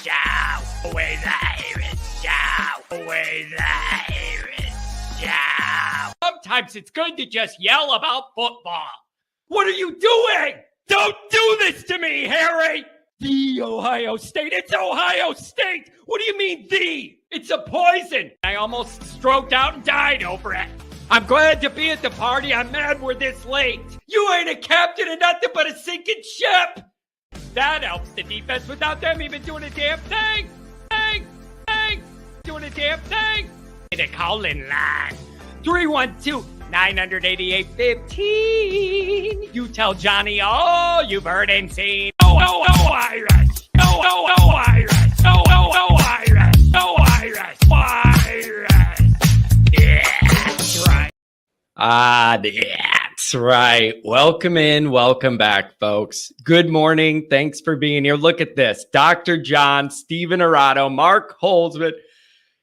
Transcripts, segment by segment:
Show. Always Irish Show. Always Irish Show. Sometimes it's good to just yell about football. What are you doing? Don't do this to me, Harry! The Ohio State. It's Ohio State! What do you mean, the? It's a poison! I almost stroked out and died over it. I'm glad to be at the party. I'm mad we're this late. You ain't a captain of nothing but a sinking ship! That helps the defense without them even doing a damn thing! Doing a damn thing! The call-in line. 312-988-15. You tell Johnny all you've heard and seen. No Irish. No Irish. No Irish. No Irish. Yeah, that's right. That's right. Welcome in. Welcome back, folks. Good morning. Thanks for being here. Look at this. Dr. John, Steven Arado, Mark Holzman,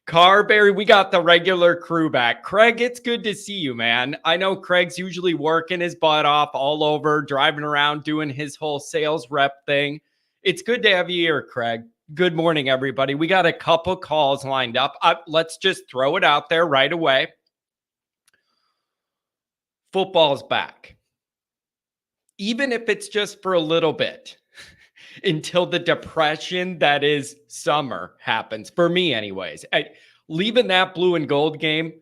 Carberry, we got the regular crew back. Craig, it's good to see you, man. I know Craig's usually working his butt off all over, driving around, doing his whole sales rep thing. It's good to have you here, Craig. Good morning, everybody. We got a couple calls lined up. Let's just throw it out there right away. Football's back. Even if it's just for a little bit. Until the depression that is summer happens, for me anyways. Leaving that blue and gold game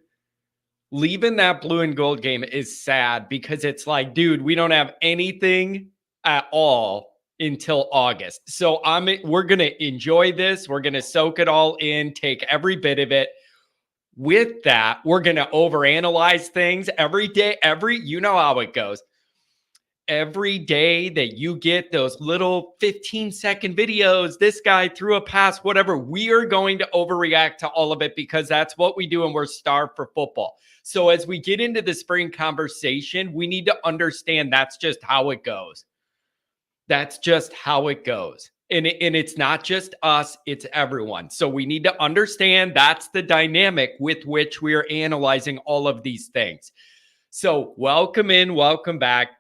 is sad because it's like, dude, we don't have anything at all until August. So we're going to enjoy this. We're going to soak it all in, take every bit of it. With that, we're going to overanalyze things every day. You know how it goes. Every day that you get those little 15-second videos, this guy threw a pass, whatever, we are going to overreact to all of it because that's what we do and we're starved for football. So as we get into the spring conversation, we need to understand that's just how it goes. That's just how it goes. And it's not just us, it's everyone. So we need to understand that's the dynamic with which we are analyzing all of these things. So welcome in, welcome back.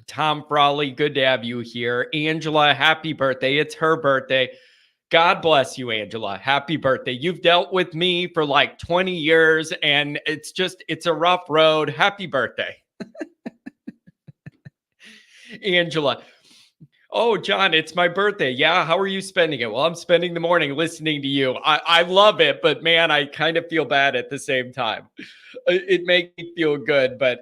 Tom Frawley, good to have you here. Angela, happy birthday. It's her birthday. God bless you, Angela. Happy birthday. You've dealt with me for like 20 years and it's a rough road. Happy birthday. Angela. Oh, John, it's my birthday. Yeah, how are you spending it? Well, I'm spending the morning listening to you. I love it, but man, I kind of feel bad at the same time. It makes me feel good, but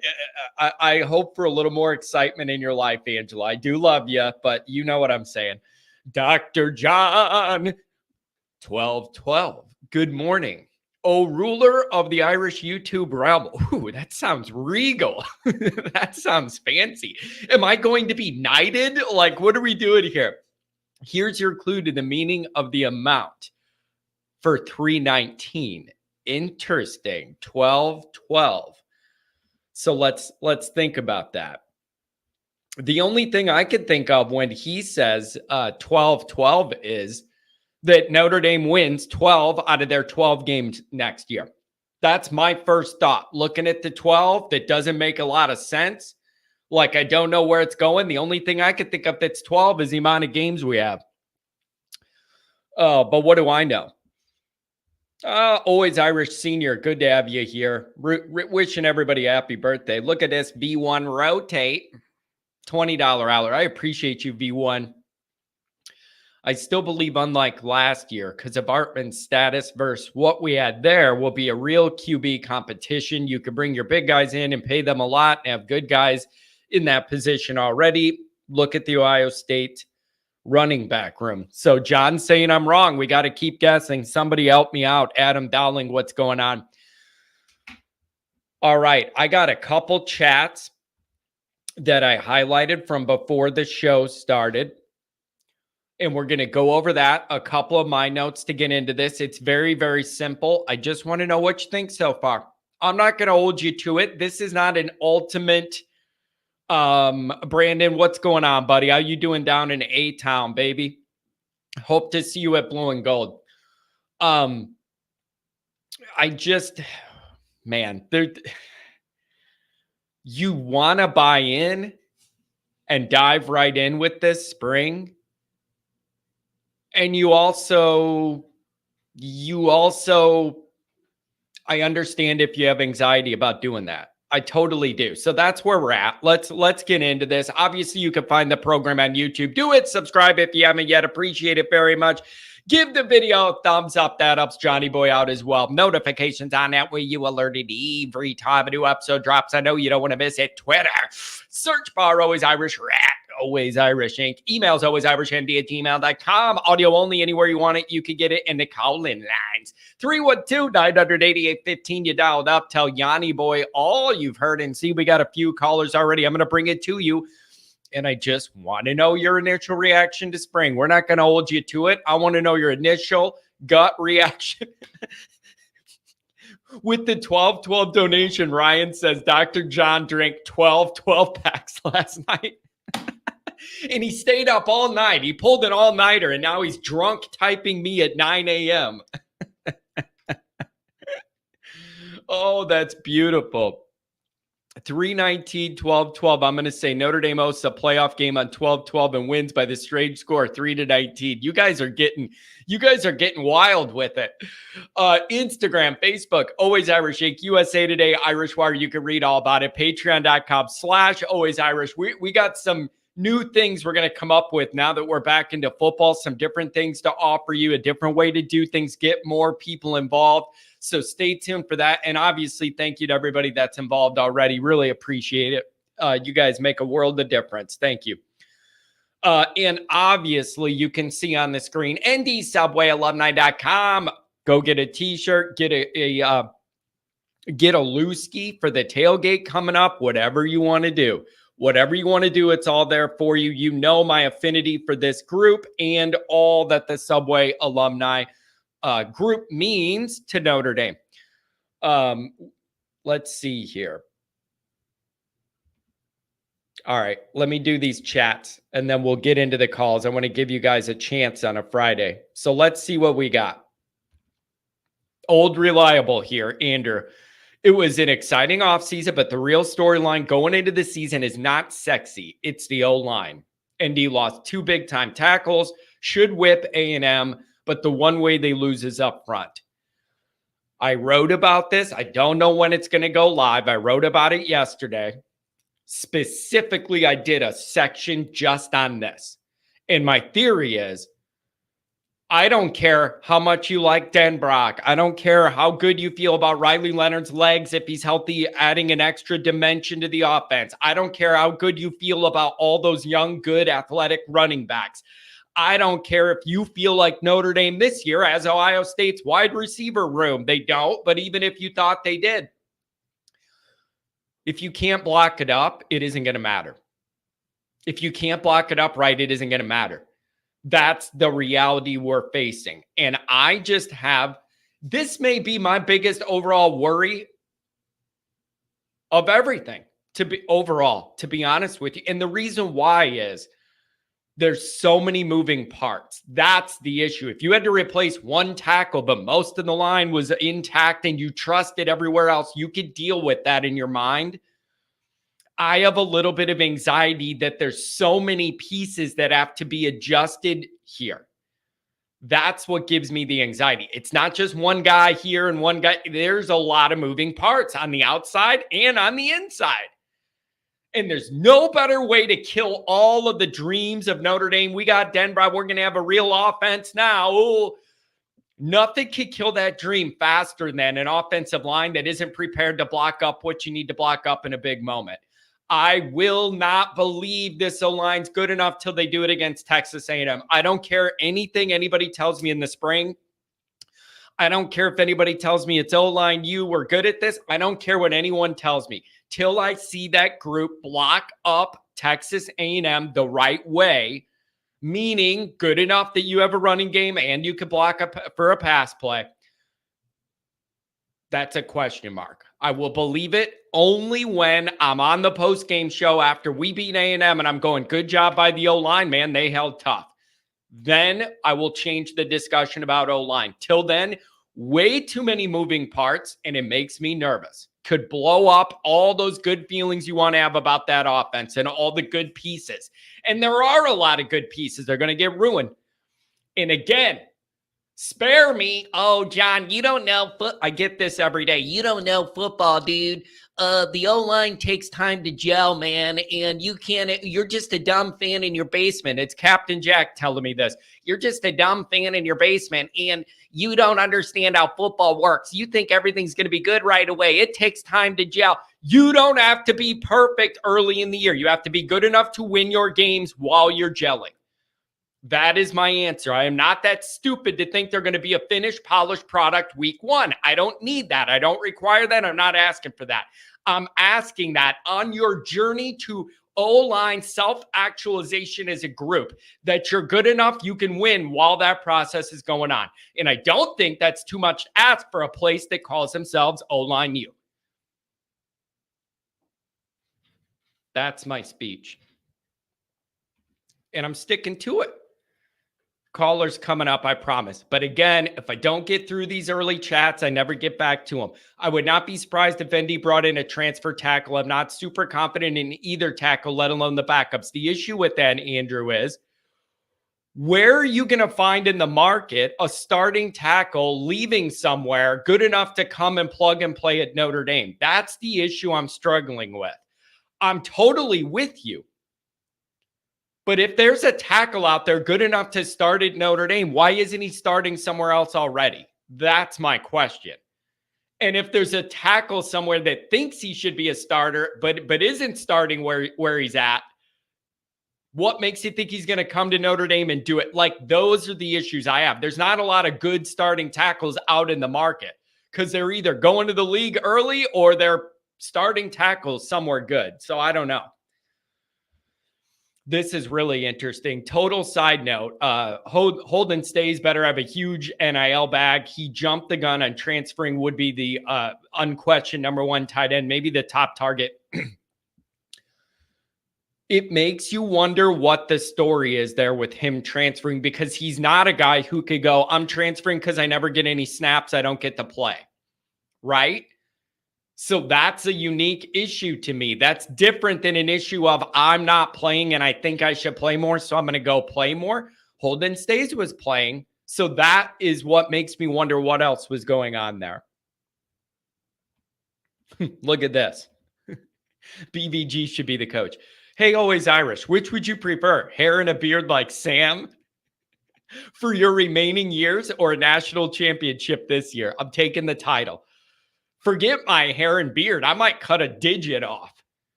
I hope for a little more excitement in your life, Angela. I do love you, but you know what I'm saying. Dr. John, 1212, good morning. Oh, ruler of the Irish YouTube realm. Ooh, that sounds regal. That sounds fancy. Am I going to be knighted? Like, what are we doing here? Here's your clue to the meaning of the amount for 319. Interesting. 1212. So let's think about that. The only thing I could think of when he says 1212 is that Notre Dame wins 12 out of their 12 games next year. That's my first thought. Looking at the 12, that doesn't make a lot of sense. Like, I don't know where it's going. The only thing I could think of that's 12 is the amount of games we have. But what do I know? Always Irish Senior. Good to have you here. Wishing everybody a happy birthday. Look at this. V1 rotate. $20 hour. I appreciate you, V1. I still believe, unlike last year, because of Artman's status versus what we had there, will be a real QB competition. You could bring your big guys in and pay them a lot and have good guys in that position already. Look at the Ohio State running back room. So John's saying I'm wrong. We got to keep guessing. Somebody help me out. Adam Dowling, what's going on? All right. I got a couple chats that I highlighted from before the show started. And we're going to go over that, a couple of my notes to get into this. It's very, very simple. I just want to know what you think so far. I'm not going to hold you to it. This is not an ultimate. Brandon, what's going on, buddy? How you doing down in A-Town, baby? Hope to see you at Blue and Gold. You want to buy in and dive right in with this spring. And you also, I understand if you have anxiety about doing that. I totally do. So that's where we're at. Let's get into this. Obviously, you can find the program on YouTube. Do it. Subscribe if you haven't yet. Appreciate it very much. Give the video a thumbs up. That helps Johnny Boy out as well. Notifications on that way you alerted every time a new episode drops. I know you don't want to miss it. Twitter. Search bar Always Irish Rat. Always Irish Inc. Emails alwaysirishnd@gmail.com. Audio only anywhere you want it. You can get it in the call-in lines. 312-988-15. You dialed up. Tell Yanni Boy all you've heard and see. We got a few callers already. I'm going to bring it to you. And I just want to know your initial reaction to spring. We're not going to hold you to it. I want to know your initial gut reaction. With the 12-12 donation, Ryan says Dr. John drank 12 packs last night. And he stayed up all night. He pulled an all-nighter, and now he's drunk typing me at 9 a.m. Oh, that's beautiful. 319-12-12. I'm going to say Notre Dame hosts a playoff game on 12-12 and wins by the strange score 3-19. You guys are getting wild with it. Instagram, Facebook, Always Irish Inc., USA Today, Irish Wire. You can read all about it. Patreon.com/alwaysirish. We got some new things we're going to come up with now that we're back into football, some different things to offer you, a different way to do things, get more people involved. So stay tuned for that. And obviously, thank you to everybody that's involved already. Really appreciate it. You guys make a world of difference. Thank you. And obviously, you can see on the screen, ndsubwayalumni.com. Go get a t-shirt, get a looski for the tailgate coming up, whatever you want to do. Whatever you want to do, it's all there for you. You know my affinity for this group and all that the Subway alumni group means to Notre Dame. Let's see here. All right, let me do these chats, and then we'll get into the calls. I want to give you guys a chance on a Friday. So let's see what we got. Old Reliable here, Andrew. It was an exciting offseason, but the real storyline going into the season is not sexy. It's the O-line. ND lost 2 big-time tackles, should whip A&M, but the one way they lose is up front. I wrote about this. I don't know when it's going to go live. I wrote about it yesterday. Specifically, I did a section just on this. And my theory is, I don't care how much you like Dan Brock. I don't care how good you feel about Riley Leonard's legs if he's healthy, adding an extra dimension to the offense. I don't care how good you feel about all those young, good, athletic running backs. I don't care if you feel like Notre Dame this year has Ohio State's wide receiver room. They don't, but even if you thought they did, if you can't block it up, it isn't going to matter. If you can't block it up right, it isn't going to matter. That's the reality we're facing. And I just have, this may be my biggest overall worry of everything to be honest with you. And the reason why is there's so many moving parts. That's the issue. If you had to replace one tackle, but most of the line was intact and you trusted everywhere else, you could deal with that in your mind. I have a little bit of anxiety that there's so many pieces that have to be adjusted here. That's what gives me the anxiety. It's not just one guy here and one guy. There's a lot of moving parts on the outside and on the inside. And there's no better way to kill all of the dreams of Notre Dame. We got Denver. We're going to have a real offense now. Ooh, nothing can kill that dream faster than an offensive line that isn't prepared to block up what you need to block up in a big moment. I will not believe this O-line's good enough till they do it against Texas A&M. I don't care anything anybody tells me in the spring. I don't care if anybody tells me it's O-line, you were good at this. I don't care what anyone tells me. Till I see that group block up Texas A&M the right way, meaning good enough that you have a running game and you can block up for a pass play, that's a question mark. I will believe it only when I'm on the post-game show after we beat A&M and I'm going, good job by the O-line, man. They held tough. Then I will change the discussion about O-line. Till then, way too many moving parts, and it makes me nervous. Could blow up all those good feelings you want to have about that offense and all the good pieces. And there are a lot of good pieces. They're going to get ruined. And again, spare me. Oh, John, you don't know. I get this every day. You don't know football, dude. The O-line takes time to gel, man. And you're just a dumb fan in your basement. It's Captain Jack telling me this. You're just a dumb fan in your basement. And you don't understand how football works. You think everything's going to be good right away. It takes time to gel. You don't have to be perfect early in the year. You have to be good enough to win your games while you're gelling. That is my answer. I am not that stupid to think they're going to be a finished, polished product week one. I don't need that. I don't require that. I'm not asking for that. I'm asking that on your journey to O-line self-actualization as a group, that you're good enough, you can win while that process is going on. And I don't think that's too much to ask for a place that calls themselves O-line U. That's my speech. And I'm sticking to it. Callers coming up, I promise. But again, if I don't get through these early chats, I never get back to them. I would not be surprised if Indy brought in a transfer tackle. I'm not super confident in either tackle, let alone the backups. The issue with that, Andrew, is where are you going to find in the market a starting tackle leaving somewhere good enough to come and plug and play at Notre Dame? That's the issue I'm struggling with. I'm totally with you. But if there's a tackle out there good enough to start at Notre Dame, why isn't he starting somewhere else already? That's my question. And if there's a tackle somewhere that thinks he should be a starter, but isn't starting where he's at, what makes you think he's going to come to Notre Dame and do it? Like, those are the issues I have. There's not a lot of good starting tackles out in the market because they're either going to the league early or they're starting tackles somewhere good. So I don't know. This is really interesting. Total side note, Holden Stays better have a huge NIL bag. He jumped the gun on transferring, would be the unquestioned number one tight end, maybe the top target. It makes you wonder what the story is there with him transferring, because he's not a guy who could go, I'm transferring because I never get any snaps. I don't get to play. Right? So that's a unique issue to me. That's different than an issue of I'm not playing and I think I should play more, so I'm going to go play more. Holden Stays was playing. So that is what makes me wonder what else was going on there. Look at this. BVG should be the coach. Hey, Always Irish, which would you prefer? Hair and a beard like Sam for your remaining years, or a national championship this year? I'm taking the title. Forget my hair and beard. I might cut a digit off.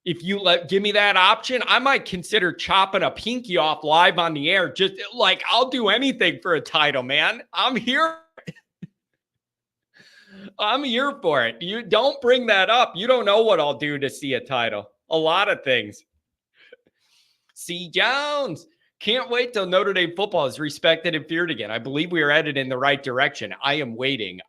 If you give me that option, I might consider chopping a pinky off live on the air. Just like, I'll do anything for a title, man. I'm here. I'm here for it. You don't bring that up. You don't know what I'll do to see a title. A lot of things. C. Jones. Can't wait till Notre Dame football is respected and feared again. I believe we are headed in the right direction. I am waiting.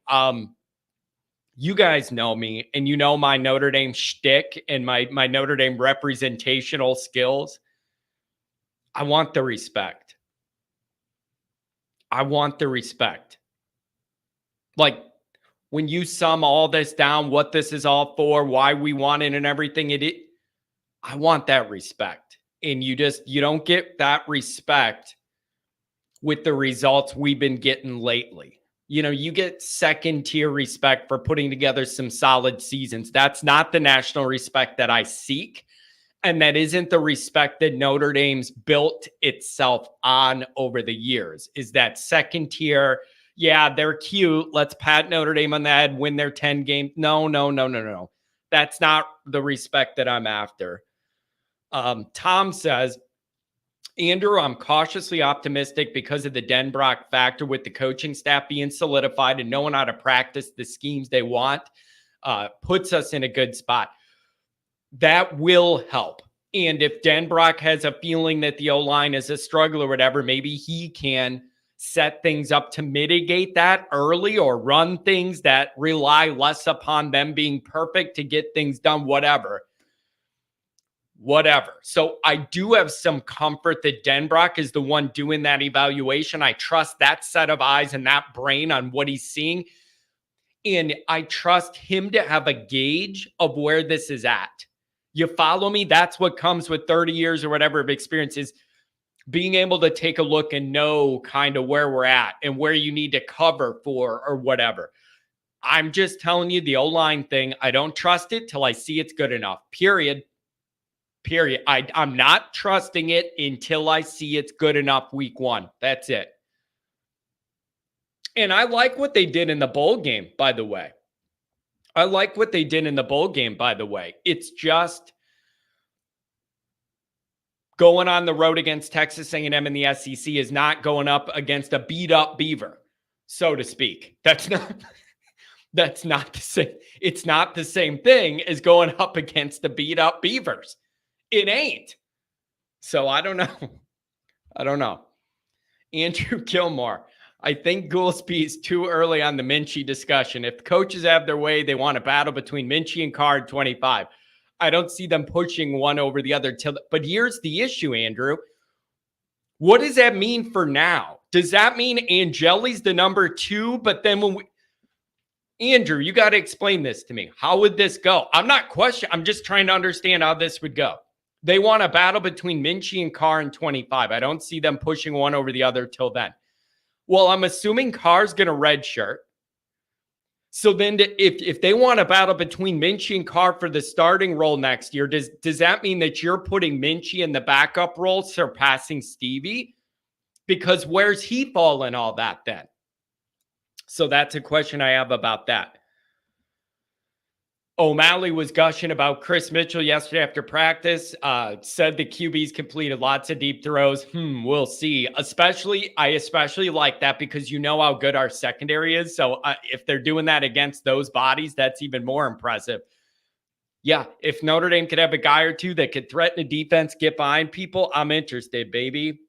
You guys know me, and you know my Notre Dame shtick and my Notre Dame representational skills. I want the respect. I want the respect. Like, when you sum all this down, what this is all for, why we want it and everything, I want that respect. And you don't get that respect with the results we've been getting lately. You know, you get second tier respect for putting together some solid seasons. That's not the national respect that I seek. And that isn't the respect that Notre Dame's built itself on over the years, is that second tier. Yeah, they're cute. Let's pat Notre Dame on the head, win their 10 games. No. That's not the respect that I'm after. Tom says, Andrew, I'm cautiously optimistic because of the Denbrock factor, with the coaching staff being solidified and knowing how to practice the schemes they want, puts us in a good spot. That will help. And if Denbrock has a feeling that the O-line is a struggle or whatever, maybe he can set things up to mitigate that early, or run things that rely less upon them being perfect to get things done, whatever. So I do have some comfort that Denbrock is the one doing that evaluation. I trust that set of eyes and that brain on what he's seeing. And I trust him to have a gauge of where this is at. You follow me? That's what comes with 30 years or whatever of experience, is being able to take a look and know kind of where we're at and where you need to cover for or whatever. I'm just telling you the O-line thing. I don't trust it till I see it's good enough. Period. I'm not trusting it until I see it's good enough week 1. That's it. And I like what they did in the bowl game, by the way. It's just going on the road against Texas A&M in the SEC is not going up against a beat-up Beaver, so to speak. That's not the same. It's not the same thing as going up against the beat-up Beavers. It ain't. So I don't know. Andrew Gilmore. I think Goolsby is too early on the Minchie discussion. If the coaches have their way, they want a battle between Minchie and Carr at 25. I don't see them pushing one over the other. But here's the issue, Andrew. What does that mean for now? Does that mean Angeli's the number 2? But then Andrew, you got to explain this to me. How would this go? I'm not questioning. I'm just trying to understand how this would go. They want a battle between Minchie and Carr in 25. I don't see them pushing one over the other till then. Well, I'm assuming Carr's going to redshirt. So then if they want a battle between Minchie and Carr for the starting role next year, does that mean that you're putting Minchie in the backup role, surpassing Stevie? Because where's he fall in all that then? So that's a question I have about that. O'Malley was gushing about Chris Mitchell yesterday after practice. Said the QBs completed lots of deep throws. We'll see. I especially like that because you know how good our secondary is. So if they're doing that against those bodies, that's even more impressive. Yeah, if Notre Dame could have a guy or two that could threaten a defense, get behind people, I'm interested, baby.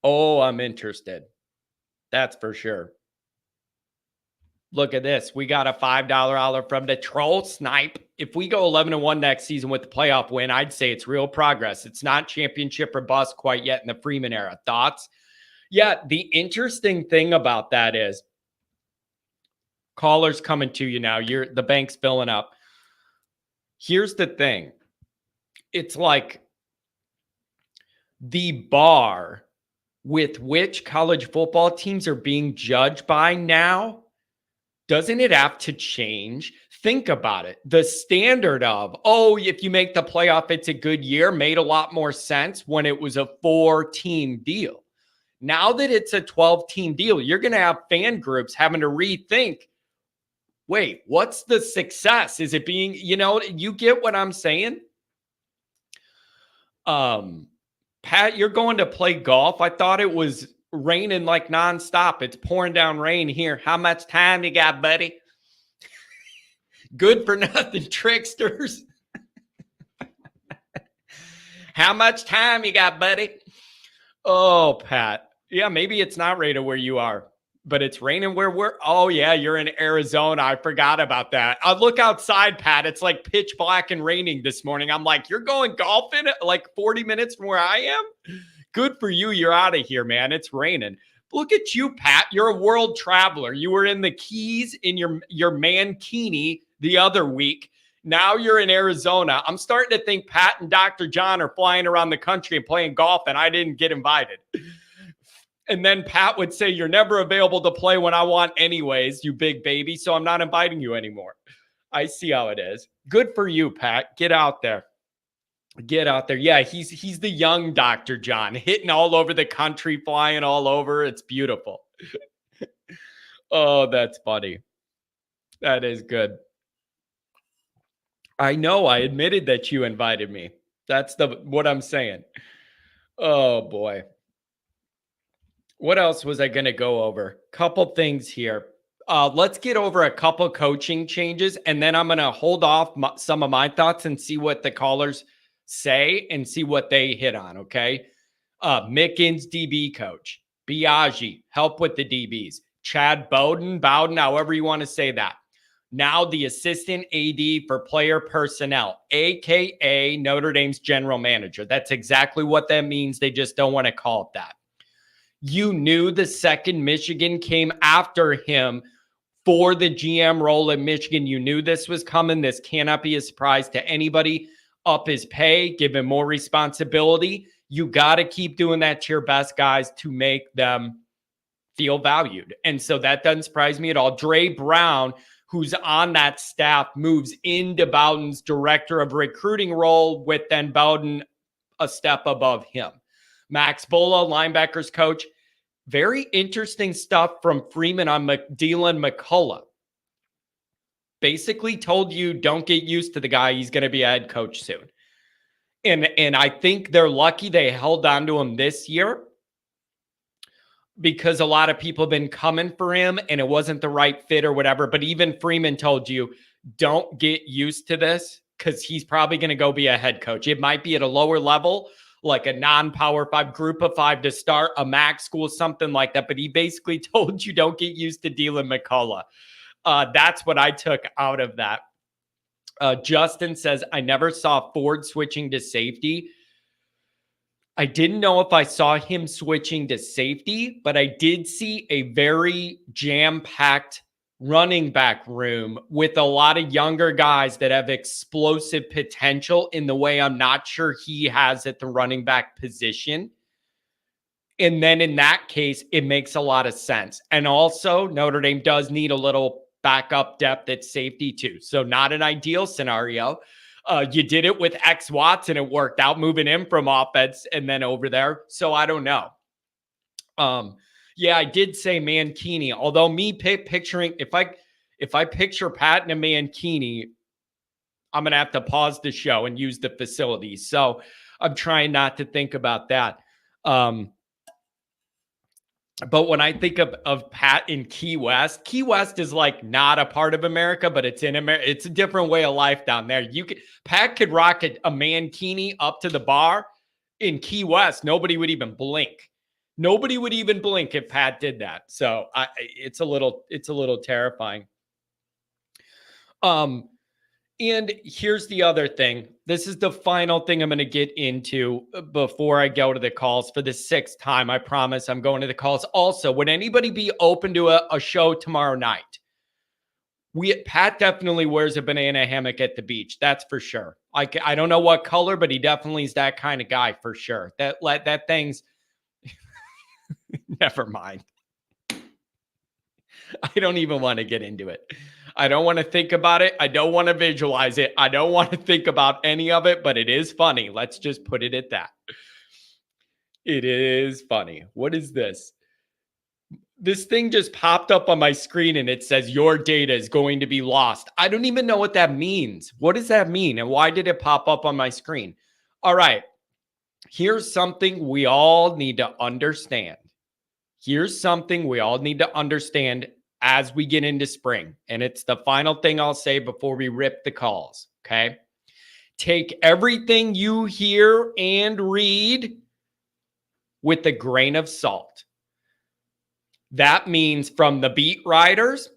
Oh, I'm interested. That's for sure. Look at this. We got a $5 holler from the troll snipe. If we go 11-1 next season with the playoff win, I'd say it's real progress. It's not championship or bust quite yet in the Freeman era. Thoughts? Yeah, the interesting thing about that is callers coming to you now. The bank's filling up. Here's the thing. It's like the bar with which college football teams are being judged by now, doesn't it have to change? Think about it. The standard of, if you make the playoff, it's a good year, made a lot more sense when it was a 4-team deal. Now that it's a 12-team deal, you're going to have fan groups having to rethink, wait, what's the success? Is it being, you get what I'm saying? Pat, you're going to play golf. I thought it was raining like nonstop. It's pouring down rain here. How much time you got, buddy? Good for nothing tricksters. How much time you got, buddy? Oh, Pat. Yeah, maybe it's not raining where you are, but it's raining where we're. Oh, yeah, you're in Arizona. I forgot about that. I look outside, Pat. It's like pitch black and raining this morning. I'm like, you're going golfing at like 40 minutes from where I am? Good for you. You're out of here, man. It's raining. Look at you, Pat. You're a world traveler. You were in the Keys in your mankini the other week. Now you're in Arizona. I'm starting to think Pat and Dr. John are flying around the country and playing golf, and I didn't get invited. And then Pat would say, you're never available to play when I want anyways, you big baby, so I'm not inviting you anymore. I see how it is. Good for you, Pat. Get out there. Get out there. Yeah, he's the young Dr. John, hitting all over the country, flying all over. It's beautiful. Oh, that's funny. That is good. I know. I admitted that you invited me. That's what I'm saying. Oh, boy. What else was I going to go over? Couple things here. Let's get over a couple coaching changes, and then I'm going to hold off some of my thoughts and see what the callers say and see what they hit on, okay? Mickens, DB coach. Biaggi, help with the DBs. Chad Bowden, however you want to say that. Now the assistant AD for player personnel, a.k.a. Notre Dame's general manager. That's exactly what that means. They just don't want to call it that. You knew the second Michigan came after him for the GM role in Michigan. You knew this was coming. This cannot be a surprise to anybody. Up his pay, give him more responsibility. You got to keep doing that to your best guys to make them feel valued. And so that doesn't surprise me at all. Dre Brown, who's on that staff, moves into Bowden's director of recruiting role, with then Bowden a step above him. Max Bola, linebackers coach. Very interesting stuff from Freeman on Dylan McCullough. Basically told you, don't get used to the guy. He's going to be a head coach soon. And I think they're lucky they held on to him this year, because a lot of people have been coming for him and it wasn't the right fit or whatever. But even Freeman told you, don't get used to this, because he's probably going to go be a head coach. It might be at a lower level, like a non-power 5, group of 5 to start, a MAC school, something like that. But he basically told you, don't get used to Dylan McCullough. That's what I took out of that. Justin says, I never saw Ford switching to safety. I didn't know if I saw him switching to safety, but I did see a very jam-packed running back room with a lot of younger guys that have explosive potential in the way I'm not sure he has at the running back position. And then in that case, it makes a lot of sense. And also, Notre Dame does need a little backup depth at safety too. So not an ideal scenario. You did it with X Watson. It worked out, moving him from offense and then over there. So I don't know. Yeah, I did say Mankini. Although me picturing, if I picture Pat and a Mankini, I'm gonna have to pause the show and use the facilities. So I'm trying not to think about that. But when I think of Pat in Key West is like not a part of America, but it's in America. It's a different way of life down there. Pat could rock a Mankini up to the bar in Key West. Nobody would even blink. Nobody would even blink if Pat did that. So it's a little terrifying. And here's the other thing. This is the final thing I'm going to get into before I go to the calls for the 6th time. I promise I'm going to the calls. Also, would anybody be open to a show tomorrow night? Pat definitely wears a banana hammock at the beach. That's for sure. I don't know what color, but he definitely is that kind of guy for sure. That thing's never mind. I don't even want to get into it. I don't want to think about it. I don't want to visualize it. I don't want to think about any of it, but it is funny. Let's just put it at that. It is funny. What is this? This thing just popped up on my screen and it says your data is going to be lost. I don't even know what that means. What does that mean? And why did it pop up on my screen? All right. Here's something we all need to understand. Here's something we all need to understand as we get into spring. And it's the final thing I'll say before we rip the calls, okay? Take everything you hear and read with a grain of salt. That means from the beat writers.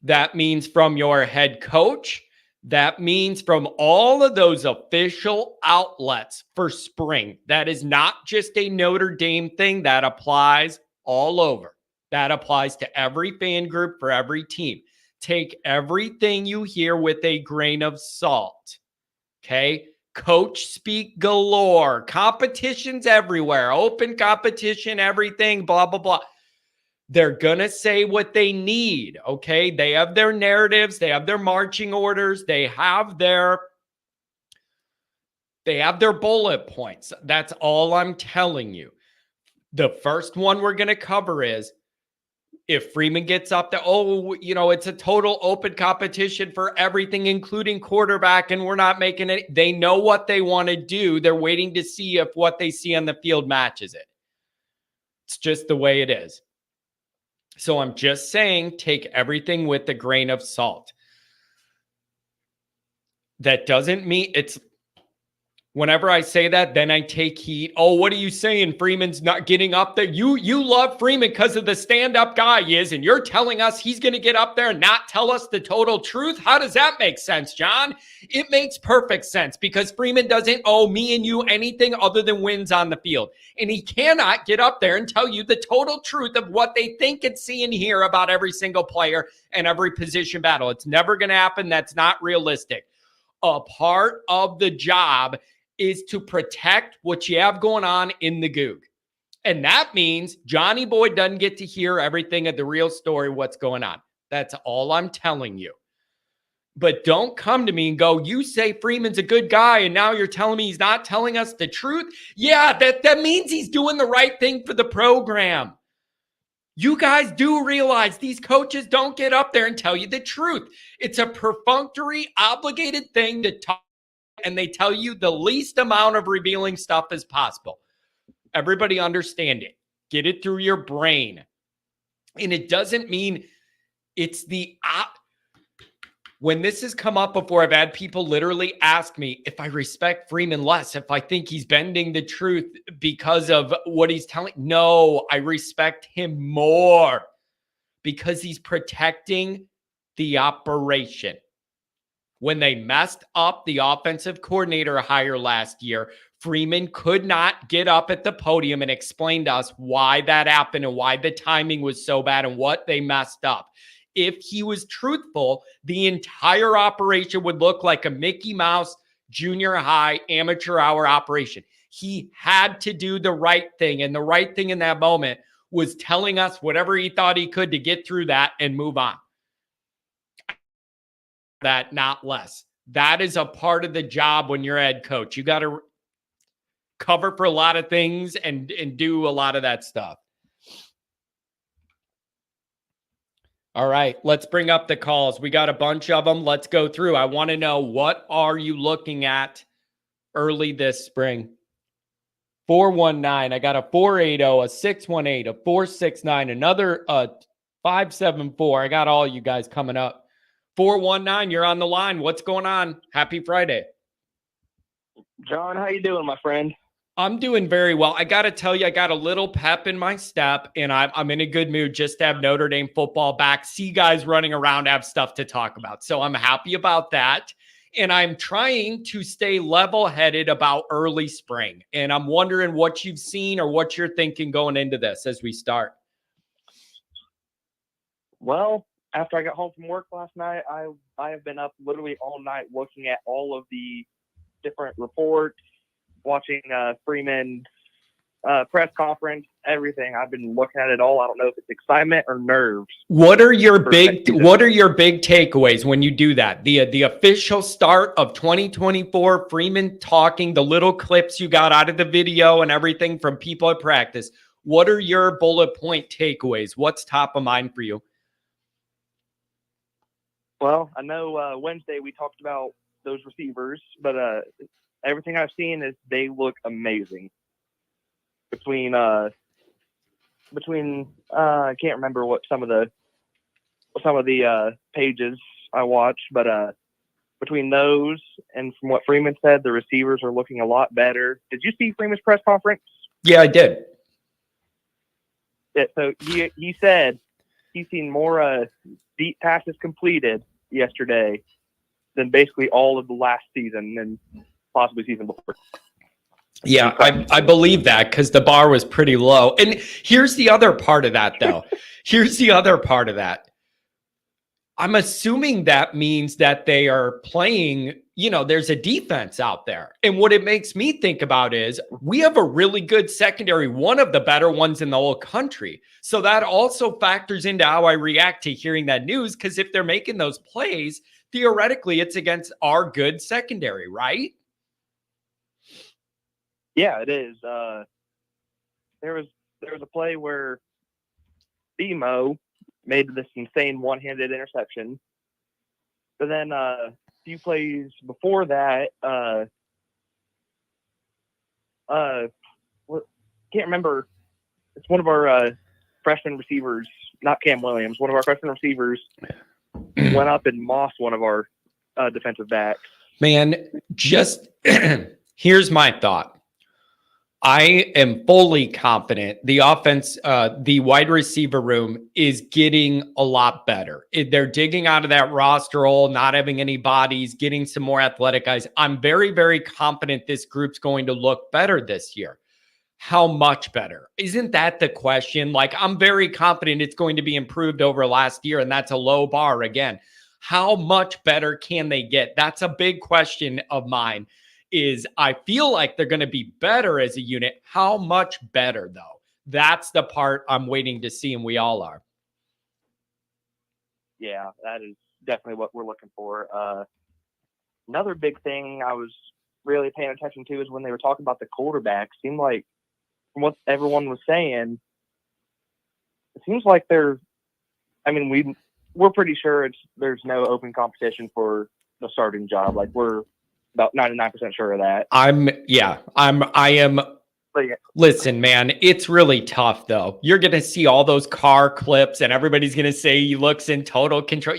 That means from your head coach. That means from all of those official outlets for spring. That is not just a Notre Dame thing. That applies all over. That applies to every fan group for every team. Take everything you hear with a grain of salt. Okay? Coach speak galore. Competitions everywhere. Open competition, everything, blah, blah, blah. They're going to say what they need. Okay? They have their narratives. They have their marching orders. They have their bullet points. That's all I'm telling you. The first one we're going to cover is, if Freeman gets up there, it's a total open competition for everything, including quarterback, and we're not making it. They know what they want to do. They're waiting to see if what they see on the field matches it. It's just the way it is. So I'm just saying, take everything with a grain of salt. That doesn't mean it's... Whenever I say that, then I take heat. Oh, what are you saying? Freeman's not getting up there. You love Freeman because of the stand-up guy he is, and you're telling us he's going to get up there and not tell us the total truth? How does that make sense, John? It makes perfect sense, because Freeman doesn't owe me and you anything other than wins on the field. And he cannot get up there and tell you the total truth of what they think and see and hear about every single player and every position battle. It's never going to happen. That's not realistic. A part of the job is to protect what you have going on in the Goog. And that means Johnny Boy doesn't get to hear everything of the real story, what's going on. That's all I'm telling you. But don't come to me and go, you say Freeman's a good guy, and now you're telling me he's not telling us the truth? Yeah, that means he's doing the right thing for the program. You guys do realize these coaches don't get up there and tell you the truth. It's a perfunctory, obligated thing to talk, and they tell you the least amount of revealing stuff as possible. Everybody understand it. Get it through your brain. And it doesn't mean it's the when this has come up before, I've had people literally ask me if I respect Freeman less, if I think he's bending the truth because of what he's telling. No, I respect him more because he's protecting the operation. When they messed up the offensive coordinator hire last year, Freeman could not get up at the podium and explain to us why that happened and why the timing was so bad and what they messed up. If he was truthful, the entire operation would look like a Mickey Mouse junior high amateur hour operation. He had to do the right thing, and the right thing in that moment was telling us whatever he thought he could to get through that and move on. That, not less. That is a part of the job when you're a head coach. You got to cover for a lot of things and do a lot of that stuff. All right, let's bring up the calls. We got a bunch of them. Let's go through. I want to know, what are you looking at early this spring? 419. I got a 480, a 618, a 469, another 574. I got all you guys coming up. 419, you're on the line. What's going on? Happy Friday. John, how you doing, my friend? I'm doing very well. I got to tell you, I got a little pep in my step, and I'm in a good mood just to have Notre Dame football back, see guys running around, have stuff to talk about. So I'm happy about that. And I'm trying to stay level-headed about early spring. And I'm wondering what you've seen or what you're thinking going into this as we start. Well, after I got home from work last night, I have been up literally all night looking at all of the different reports, watching Freeman's press conference, everything. I've been looking at it all. I don't know if it's excitement or nerves. What are your big takeaways when you do that? The official start of 2024, Freeman talking, the little clips you got out of the video and everything from people at practice. What are your bullet point takeaways? What's top of mind for you? Well, I know Wednesday we talked about those receivers, but everything I've seen is they look amazing. Between I can't remember what some of the pages I watched, but between those and from what Freeman said, the receivers are looking a lot better. Did you see Freeman's press conference? Yeah, I did. Yeah, so he said he's seen more deep passes completed yesterday than basically all of the last season and possibly season before. Yeah, I believe that because the bar was pretty low. And here's the other part of that, though. I'm assuming that means that they are playing, there's a defense out there. And what it makes me think about is we have a really good secondary, one of the better ones in the whole country. So that also factors into how I react to hearing that news, because if they're making those plays, theoretically it's against our good secondary, right? Yeah, it is. There was a play where BMO made this insane one-handed interception. But then a few plays before that, can't remember. It's one of our freshman receivers, not Cam Williams. One of our freshman receivers went up and mossed one of our defensive backs. Man, just here's my thought. I am fully confident the offense, the wide receiver room is getting a lot better. They're digging out of that roster hole, not having any bodies, getting some more athletic guys. I'm very, very confident this group's going to look better this year. How much better? Isn't that the question? Like, I'm very confident it's going to be improved over last year, and that's a low bar again. How much better can they get? That's a big question of mine. is I feel like they're going to be better as a unit. How much better, though? That's the part I'm waiting to see, and we all are. Yeah, that is definitely what we're looking for. Another big thing I was really paying attention to is when they were talking about the quarterback. Seemed like, from what everyone was saying, it seems like we're pretty sure there's no open competition for the starting job. Like, we're about 99% sure of that. I am. But yeah. Listen, man, it's really tough, though. You're going to see all those car clips, and everybody's going to say he looks in total control.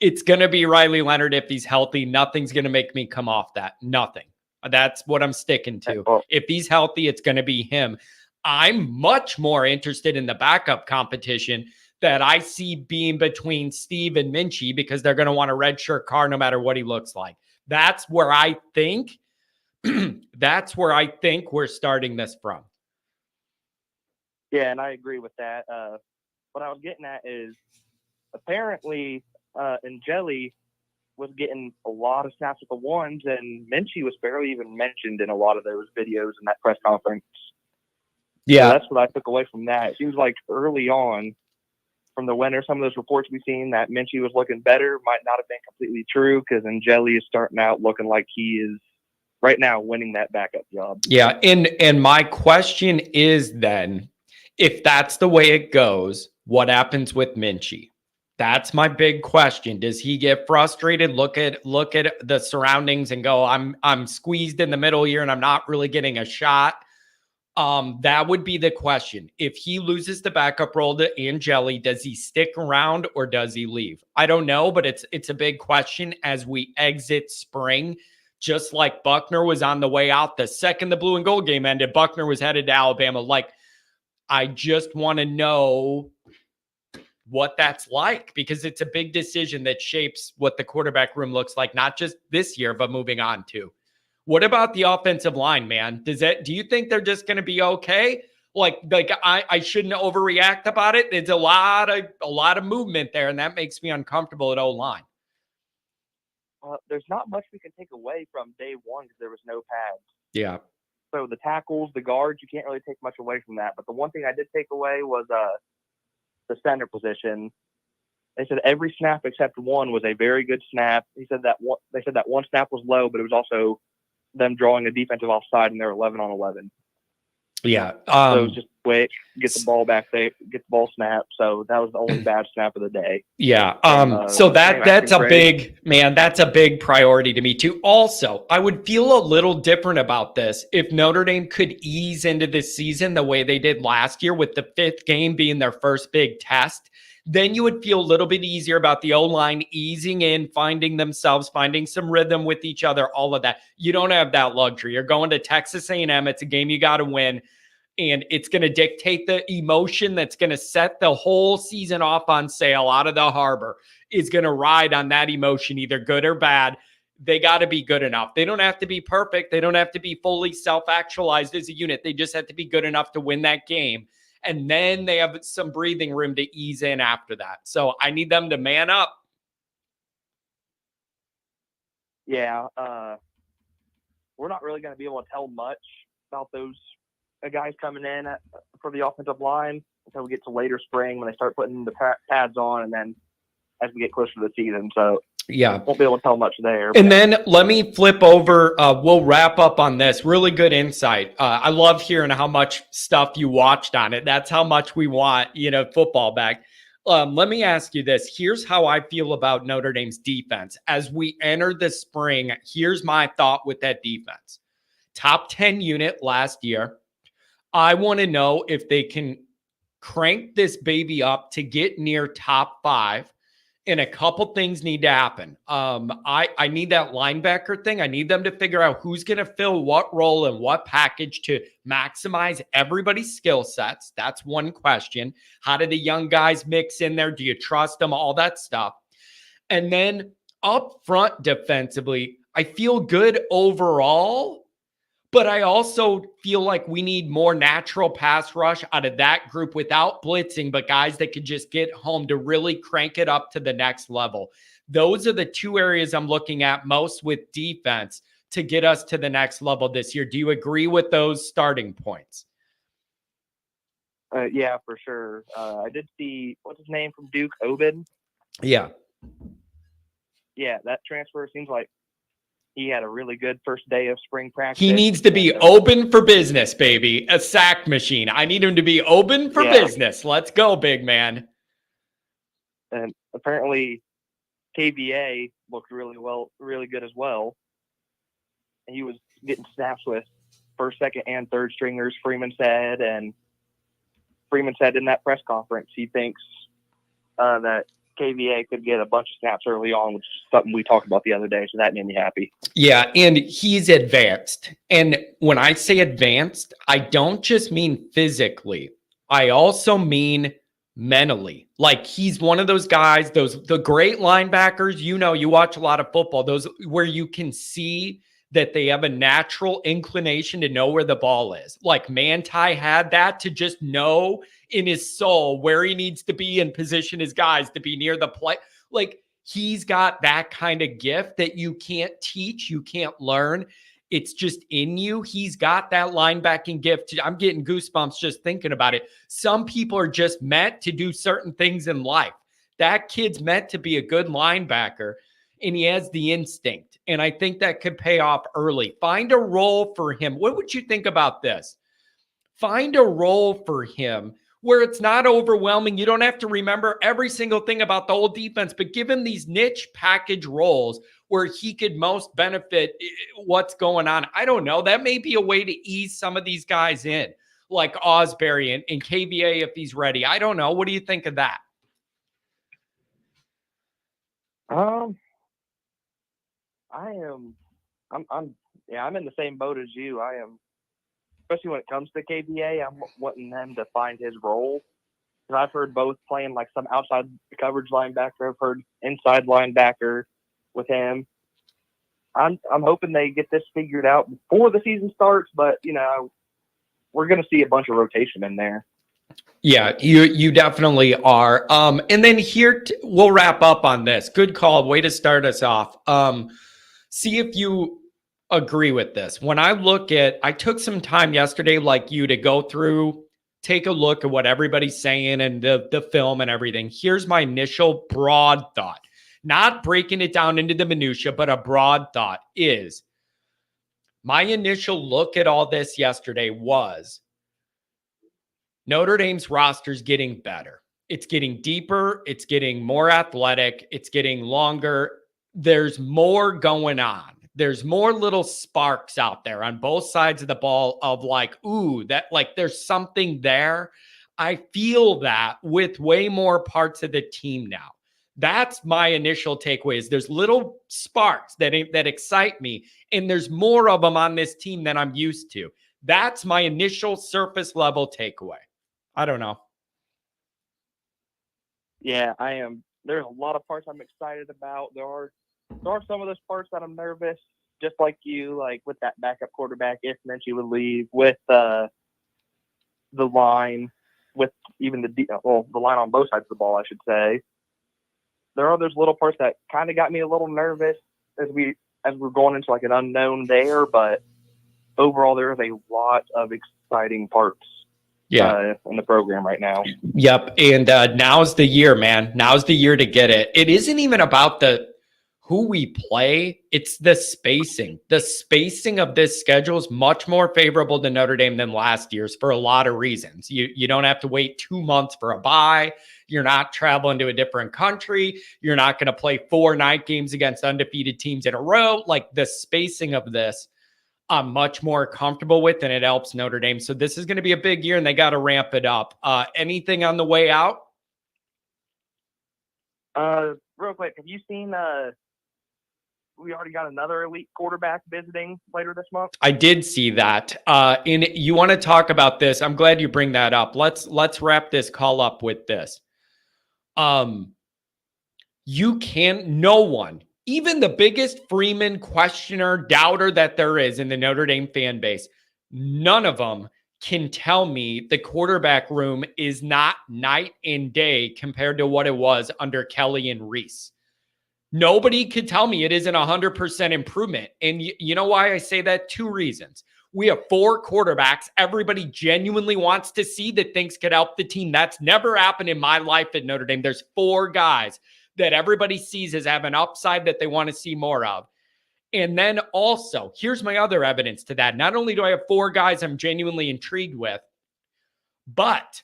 It's going to be Riley Leonard if he's healthy. Nothing's going to make me come off that. Nothing. That's what I'm sticking to. If he's healthy, it's going to be him. I'm much more interested in the backup competition that I see being between Steve and Minchie, because they're going to want a redshirt Carr no matter what he looks like. That's where I think we're starting this from. Yeah, and I agree with that. What I was getting at is apparently Angeli was getting a lot of snaps with the ones, and Minchie was barely even mentioned in a lot of those videos in that press conference. Yeah, so that's what I took away from that. It seems like early on from the winter, some of those reports we've seen that Minchie was looking better might not have been completely true, because Angeli is starting out looking like he is right now winning that backup job. Yeah, and my question is then, if that's the way it goes, what happens with Minchie? That's my big question. Does he get frustrated, look at the surroundings and go, I'm squeezed in the middle here and I'm not really getting a shot? That would be the question. If he loses the backup role to Angeli, does he stick around or does he leave? I don't know, but it's a big question as we exit spring. Just like Buckner was on the way out the second the blue and gold game ended, Buckner was headed to Alabama. Like, I just want to know what that's like, because it's a big decision that shapes what the quarterback room looks like, not just this year, but moving on to. What about the offensive line, man? Do you think they're just going to be okay? Like I shouldn't overreact about it. There's a lot of movement there, and that makes me uncomfortable at O-line. There's not much we can take away from day one because there was no pads. Yeah. So the tackles, the guards, you can't really take much away from that. But the one thing I did take away was the center position. They said every snap except one was a very good snap. They said that one snap was low, but it was also them drawing a defensive offside, and they're 11 on 11. Yeah. So just wait, get the ball back there, get the ball snapped. So that was the only bad snap of the day. Yeah. So that's a big priority to me too. Also, I would feel a little different about this if Notre Dame could ease into this season the way they did last year, with the 5th game being their first big test. Then you would feel a little bit easier about the O-line easing in, finding some rhythm with each other, all of that. You don't have that luxury. You're going to Texas A&M. It's a game you got to win, and it's going to dictate the emotion that's going to set the whole season off on sale out of the harbor. Is going to ride on that emotion, either good or bad. They got to be good enough. They don't have to be perfect. They don't have to be fully self-actualized as a unit. They just have to be good enough to win that game. And then they have some breathing room to ease in after that. So I need them to man up. Yeah. We're not really going to be able to tell much about those guys coming in for the offensive line until we get to later spring when they start putting the pads on, and then as we get closer to the season. So yeah, won't be able to tell much there. And then let me flip over. We'll wrap up on this. Really good insight. I love hearing how much stuff you watched on it. That's how much we want, football back. Let me ask you this. Here's how I feel about Notre Dame's defense. As we enter the spring, here's my thought with that defense. Top 10 unit last year. I want to know if they can crank this baby up to get near top 5. And a couple things need to happen. I need that linebacker thing. I need them to figure out who's going to fill what role and what package to maximize everybody's skill sets. That's one question. How do the young guys mix in there? Do you trust them? All that stuff. And then up front defensively, I feel good overall. But I also feel like we need more natural pass rush out of that group without blitzing, but guys that could just get home to really crank it up to the next level. Those are the two areas I'm looking at most with defense to get us to the next level this year. Do you agree with those starting points? Yeah, for sure. I did see, what's his name from Duke, Obed? Yeah. Yeah, that transfer seems like he had a really good first day of spring practice. He needs to be open for business, baby. A sack machine. I need him to be open for business. Let's go, big man. And apparently KVA looked really good as well. And he was getting snaps with first, second, and third stringers, Freeman said. And Freeman said in that press conference he thinks that KVA could get a bunch of snaps early on, which is something we talked about the other day, so that made me happy. Yeah, and he's advanced. And when I say advanced, I don't just mean physically. I also mean mentally. Like, he's one of those guys, the great linebackers, you know, you watch a lot of football, those where you can see that they have a natural inclination to know where the ball is. Like Manti had that, to just know in his soul where he needs to be and position his guys to be near the play. Like, he's got that kind of gift that you can't teach, you can't learn. It's just in you. He's got that linebacking gift. I'm getting goosebumps just thinking about it. Some people are just meant to do certain things in life. That kid's meant to be a good linebacker, and he has the instinct. And I think that could pay off early. Find a role for him. What would you think about this? Find a role for him where it's not overwhelming. You don't have to remember every single thing about the whole defense, but give him these niche package roles where he could most benefit what's going on. I don't know. That may be a way to ease some of these guys in, like Osbury and KVA if he's ready. I don't know. What do you think of that? I'm in the same boat as you. I am, especially when it comes to KVA, I'm wanting them to find his role. Because I've heard both playing like some outside coverage linebacker. I've heard inside linebacker with him. I'm hoping they get this figured out before the season starts, but you know, we're going to see a bunch of rotation in there. Yeah, you definitely are. And then here we'll wrap up on this. Good call. Way to start us off. See if you agree with this. When I took some time yesterday, like you, to go through, take a look at what everybody's saying and the film and everything. Here's my initial broad thought, not breaking it down into the minutia, but a broad thought is my initial look at all this yesterday was Notre Dame's roster is getting better. It's getting deeper. It's getting more athletic. It's getting longer. There's more going on. There's more little sparks out there on both sides of the ball of like, ooh, that like there's something there. I feel that with way more parts of the team now. That's my initial takeaway is there's little sparks that excite me, and there's more of them on this team than I'm used to. That's my initial surface level takeaway. I don't know. Yeah, I am. There's a lot of parts I'm excited about. There are some of those parts that I'm nervous, just like you, like with that backup quarterback, if Minchie would leave, with the line, with even the line on both sides of the ball, I should say. There are those little parts that kind of got me a little nervous as we're going into like an unknown there, but overall there is a lot of exciting parts. Yeah, in the program right now. Yep, and now's the year, man. Now's the year to get it. It isn't even about who we play. It's the spacing. The spacing of this schedule is much more favorable to Notre Dame than last year's for a lot of reasons. You don't have to wait 2 months for a bye. You're not traveling to a different country. You're not going to play 4 night games against undefeated teams in a row. Like, the spacing of this, I'm much more comfortable with, and it helps Notre Dame. So this is going to be a big year, and they got to ramp it up. Anything on the way out? Real quick, have you seen we already got another elite quarterback visiting later this month? I did see that. And you want to talk about this? I'm glad you bring that up. Let's wrap this call up with this. No one, even the biggest Freeman questioner, doubter that there is in the Notre Dame fan base, none of them can tell me the quarterback room is not night and day compared to what it was under Kelly and Reese. Nobody could tell me it isn't 100% improvement. And you know why I say that? 2 reasons. We have 4 quarterbacks everybody genuinely wants to see that thinks could help the team. That's never happened in my life at Notre Dame. There's 4 guys that everybody sees as having upside that they want to see more of. And then also, here's my other evidence to that. Not only do I have 4 guys I'm genuinely intrigued with, but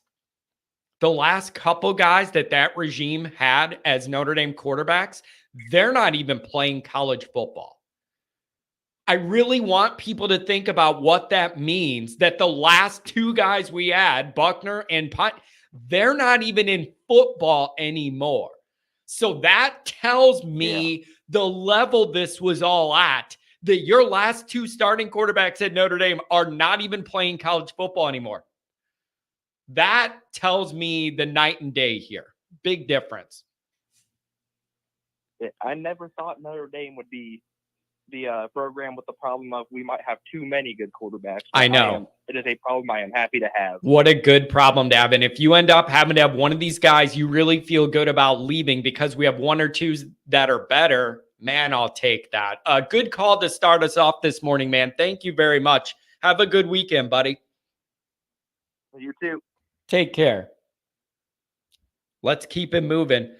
the last couple guys that regime had as Notre Dame quarterbacks, they're not even playing college football. I really want people to think about what that means, that the last 2 guys we had, Buckner and Punt, they're not even in football anymore. So that tells me the level this was all at, that your last 2 starting quarterbacks at Notre Dame are not even playing college football anymore. That tells me the night and day here. Big difference. I never thought Notre Dame would be the program with the problem of we might have too many good quarterbacks. I know. It is a problem I am happy to have. What a good problem to have. And if you end up having to have one of these guys you really feel good about leaving because we have 1 or 2 that are better, man, I'll take that. A good call to start us off this morning, man. Thank you very much. Have a good weekend, buddy. You too. Take care. Let's keep it moving.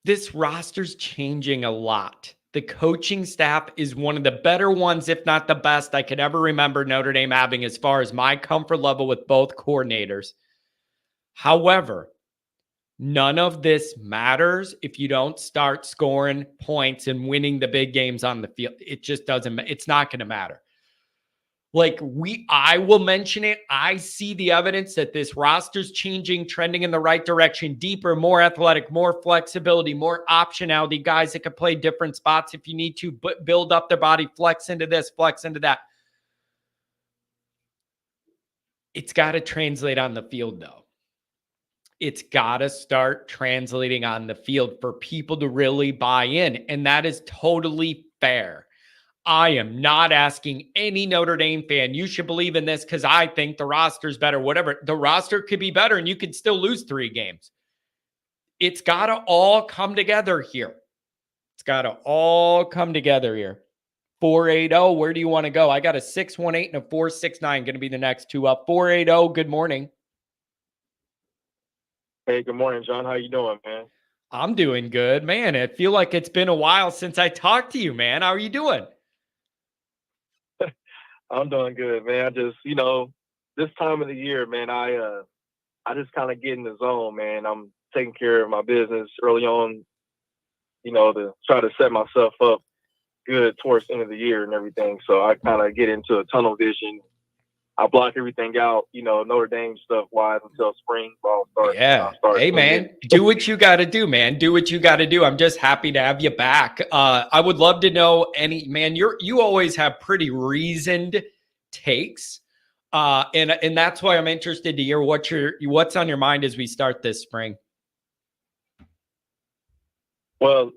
This roster's changing a lot. The coaching staff is one of the better ones, if not the best, I could ever remember Notre Dame having as far as my comfort level with both coordinators. However, none of this matters if you don't start scoring points and winning the big games on the field. It just doesn't, it's not going to matter. Like I will mention it. I see the evidence that this roster's changing, trending in the right direction, deeper, more athletic, more flexibility, more optionality, guys that can play different spots if you need to, but build up their body, flex into this, flex into that. It's got to translate on the field though. It's got to start translating on the field for people to really buy in. And that is totally fair. I am not asking any Notre Dame fan, you should believe in this because I think the roster's better, whatever. The roster could be better and you could still lose 3 games. It's got to all come together here. It's got to all come together here. 480, where do you want to go? I got a 618 and a 469 going to be the next 2 up. 480, good morning. Hey, good morning, John. How you doing, man? I'm doing good, man. I feel like it's been a while since I talked to you, man. How are you doing? I'm doing good, man. I just, this time of the year, man, I just kind of get in the zone, man. I'm taking care of my business early on, to try to set myself up good towards the end of the year and everything. So I kind of get into a tunnel vision. I block everything out, Notre Dame stuff wise until spring ball starts. Yeah. Hey, man, do what you got to do, man. Do what you got to do. I'm just happy to have you back. I would love to know you always have pretty reasoned takes. And that's why I'm interested to hear what's on your mind as we start this spring. Well,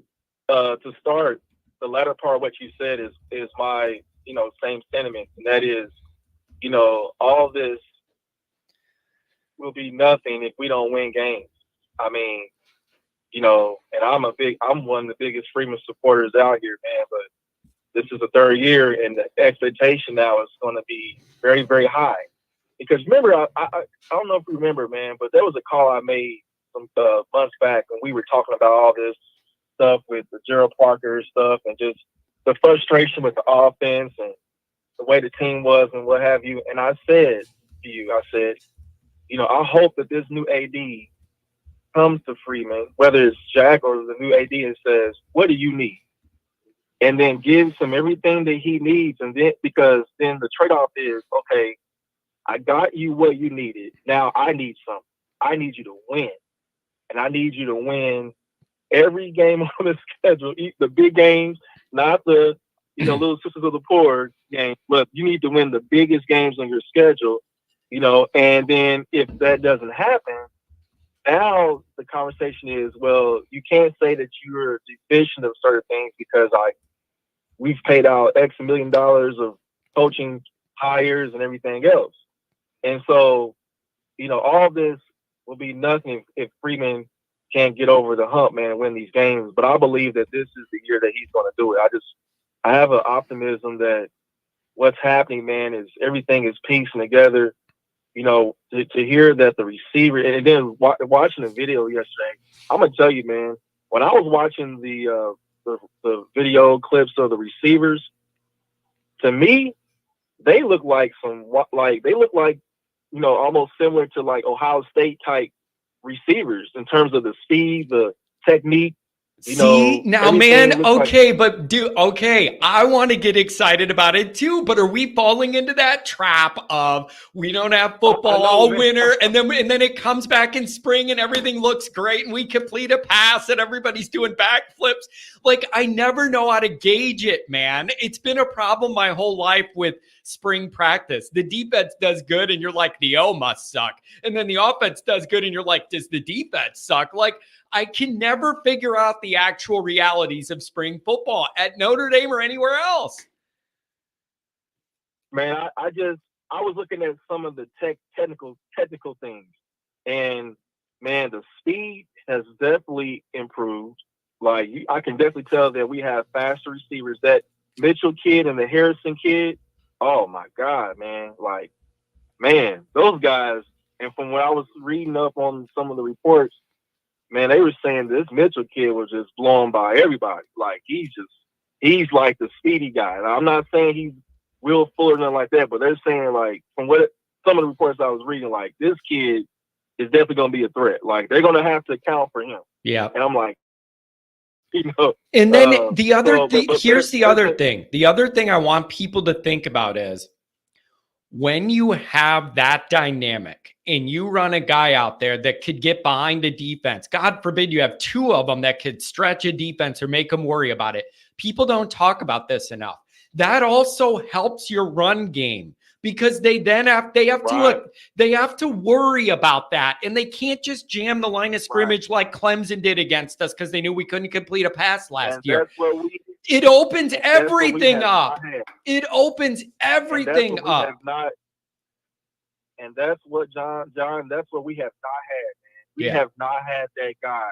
to start, the latter part of what you said is my, same sentiment. And that is, all this will be nothing if we don't win games. I mean, and I'm one of the biggest Freeman supporters out here, man, but this is the 3rd year and the expectation now is going to be very, very high. Because remember, I don't know if you remember, man, but there was a call I made some months back when we were talking about all this stuff with the Gerald Parker stuff and just the frustration with the offense and the way the team was and what have you. And I said to you, I hope that this new AD comes to Freeman, whether it's Jack or the new AD, and says, what do you need? And then gives him everything that he needs. And then, because then the trade-off is, okay, I got you what you needed. Now I need something. I need you to win. And I need you to win every game on the schedule, the big games, not the little sisters of the poor game, but you need to win the biggest games on your schedule, and then if that doesn't happen, now the conversation is, well, you can't say that you're deficient of certain things because we've paid out X $1 million of coaching hires and everything else. And so all this will be nothing if Freeman can't get over the hump, man, and win these games. But I believe that this is the year that he's going to do it. I have an optimism that what's happening, man, is everything is piecing together. To hear that the receiver, and then watching the video yesterday, I'm gonna tell you, man, when I was watching the video clips of the receivers, to me, they look like almost similar to like Ohio State type receivers in terms of the speed, the technique. See, now, everything man, looks okay, but I want to get excited about it too, but are we falling into that trap of we don't have football all winter and then it comes back in spring and everything looks great and we complete a pass and everybody's doing backflips? Like, I never know how to gauge it, man. It's been a problem my whole life with spring practice. The defense does good and you're like, the O must suck. And then the offense does good and you're like, does the defense suck? Like, I can never figure out the actual realities of spring football at Notre Dame or anywhere else. Man, I was looking at some of the technical things, and man, the speed has definitely improved. Like, I can definitely tell that we have faster receivers. That Mitchell kid and the Harrison kid, oh my God, man! Like, man, those guys. And from what I was reading up on some of the reports, man, they were saying this Mitchell kid was just blown by everybody. Like, he's like the speedy guy. Now, I'm not saying he's Will Fuller or nothing like that, but they're saying, like, from what some of the reports I was reading, like, this kid is definitely going to be a threat. Like, they're going to have to account for him. Yeah. And I'm like, And then here's the other thing. The other thing I want people to think about is when you have that dynamic and you run a guy out there that could get behind a defense, God forbid you have two of them that could stretch a defense or make them worry about it. People don't talk about this enough. That also helps your run game because they have to worry about that. And they can't just jam the line of scrimmage like Clemson did against us because they knew we couldn't complete a pass last year. It opens everything up. It opens everything up. And that's what John, that's what we have not had, man. We have not had that guy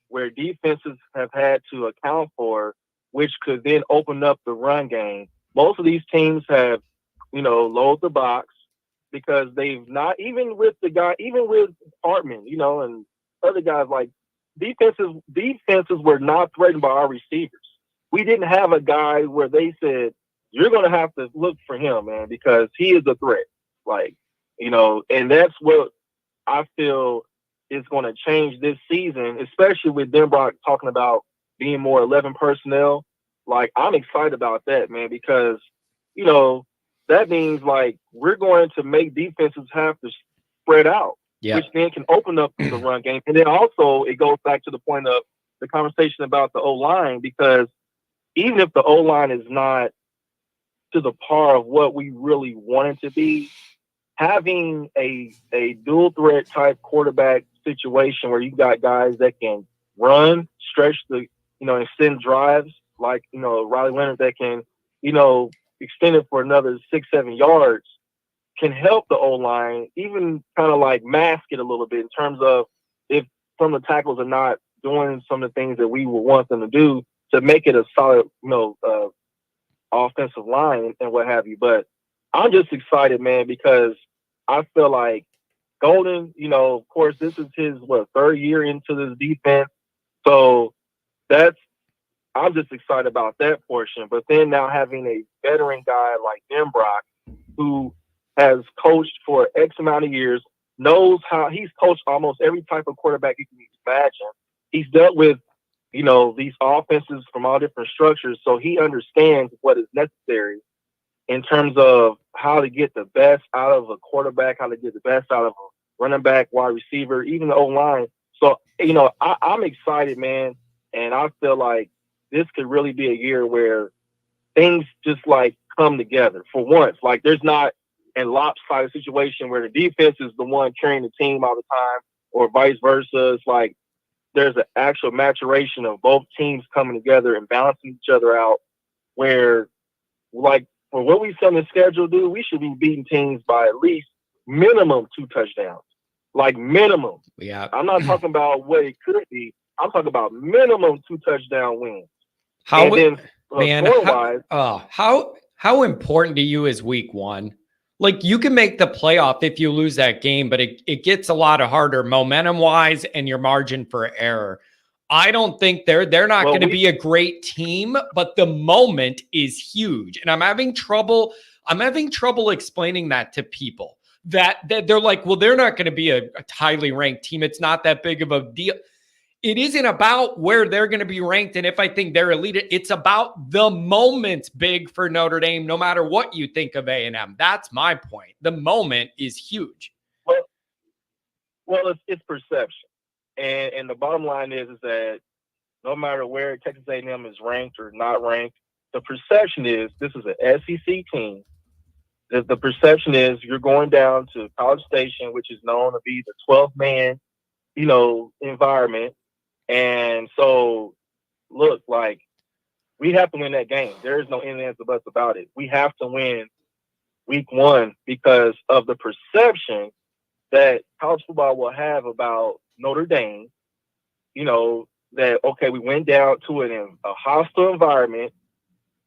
where defenses have had to account for, which could then open up the run game. Most of these teams have, load the box because they've not, even with Hartman, and other guys, like defenses were not threatened by our receivers. We didn't have a guy where they said, you're going to have to look for him, man, because he is a threat. Like, and that's what I feel is going to change this season, especially with Denbrock talking about being more 11 personnel. Like, I'm excited about that, man, because, that means, like, we're going to make defenses have to spread out, which then can open up the run game. And then also it goes back to the point of the conversation about the O-line, because even if the O-line is not to the par of what we really want it to be, having a dual threat type quarterback situation where you got guys that can run, stretch extend drives, like, Riley Leonard that can, extend it for another 6-7 yards, can help the O-line even kind of like mask it a little bit in terms of if some of the tackles are not doing some of the things that we would want them to do to make it a solid, offensive line and what have you. But I'm just excited, man, because I feel like Golden, of course, this is his, third year into this defense. So I'm just excited about that portion. But then now having a veteran guy like Denbrock, who has coached for X amount of years, knows how he's coached almost every type of quarterback you can imagine. He's dealt with, these offenses from all different structures. So he understands what is necessary in terms of how to get the best out of a quarterback, how to get the best out of a running back, wide receiver, even the O-line. So, I'm excited, man. And I feel like this could really be a year where things just like come together for once. Like, there's not a lopsided situation where the defense is the one carrying the team all the time or vice versa. It's like there's an actual maturation of both teams coming together and balancing each other out where, like, for what we set on the schedule, dude, we should be beating teams by at least minimum 2 touchdowns. like minimum. Yeah. I'm not talking about what it could be. I'm talking about minimum 2 touchdown wins. How, and then, score-wise, how important to you is week one? Like, you can make the playoff if you lose that game, but it gets a lot harder momentum wise and your margin for error. I don't think they're not going to be a great team, but the moment is huge. And I'm having trouble explaining that to people that they're like, well, they're not going to be a highly ranked team. It's not that big of a deal. It isn't about where they're going to be ranked and if I think they're elite. It's about the moment's big for Notre Dame, no matter what you think of A&M. That's my point. The moment is huge. Well, it's perception. And the bottom line is that no matter where Texas A&M is ranked or not ranked, the perception is this is an SEC team. The perception is you're going down to College Station, which is known to be the 12-man, environment. And so, look, like, we have to win that game. There is no ifs, ands, or buts about it. We have to win week one because of the perception that college football will have about Notre Dame, that, okay, we went down to a hostile environment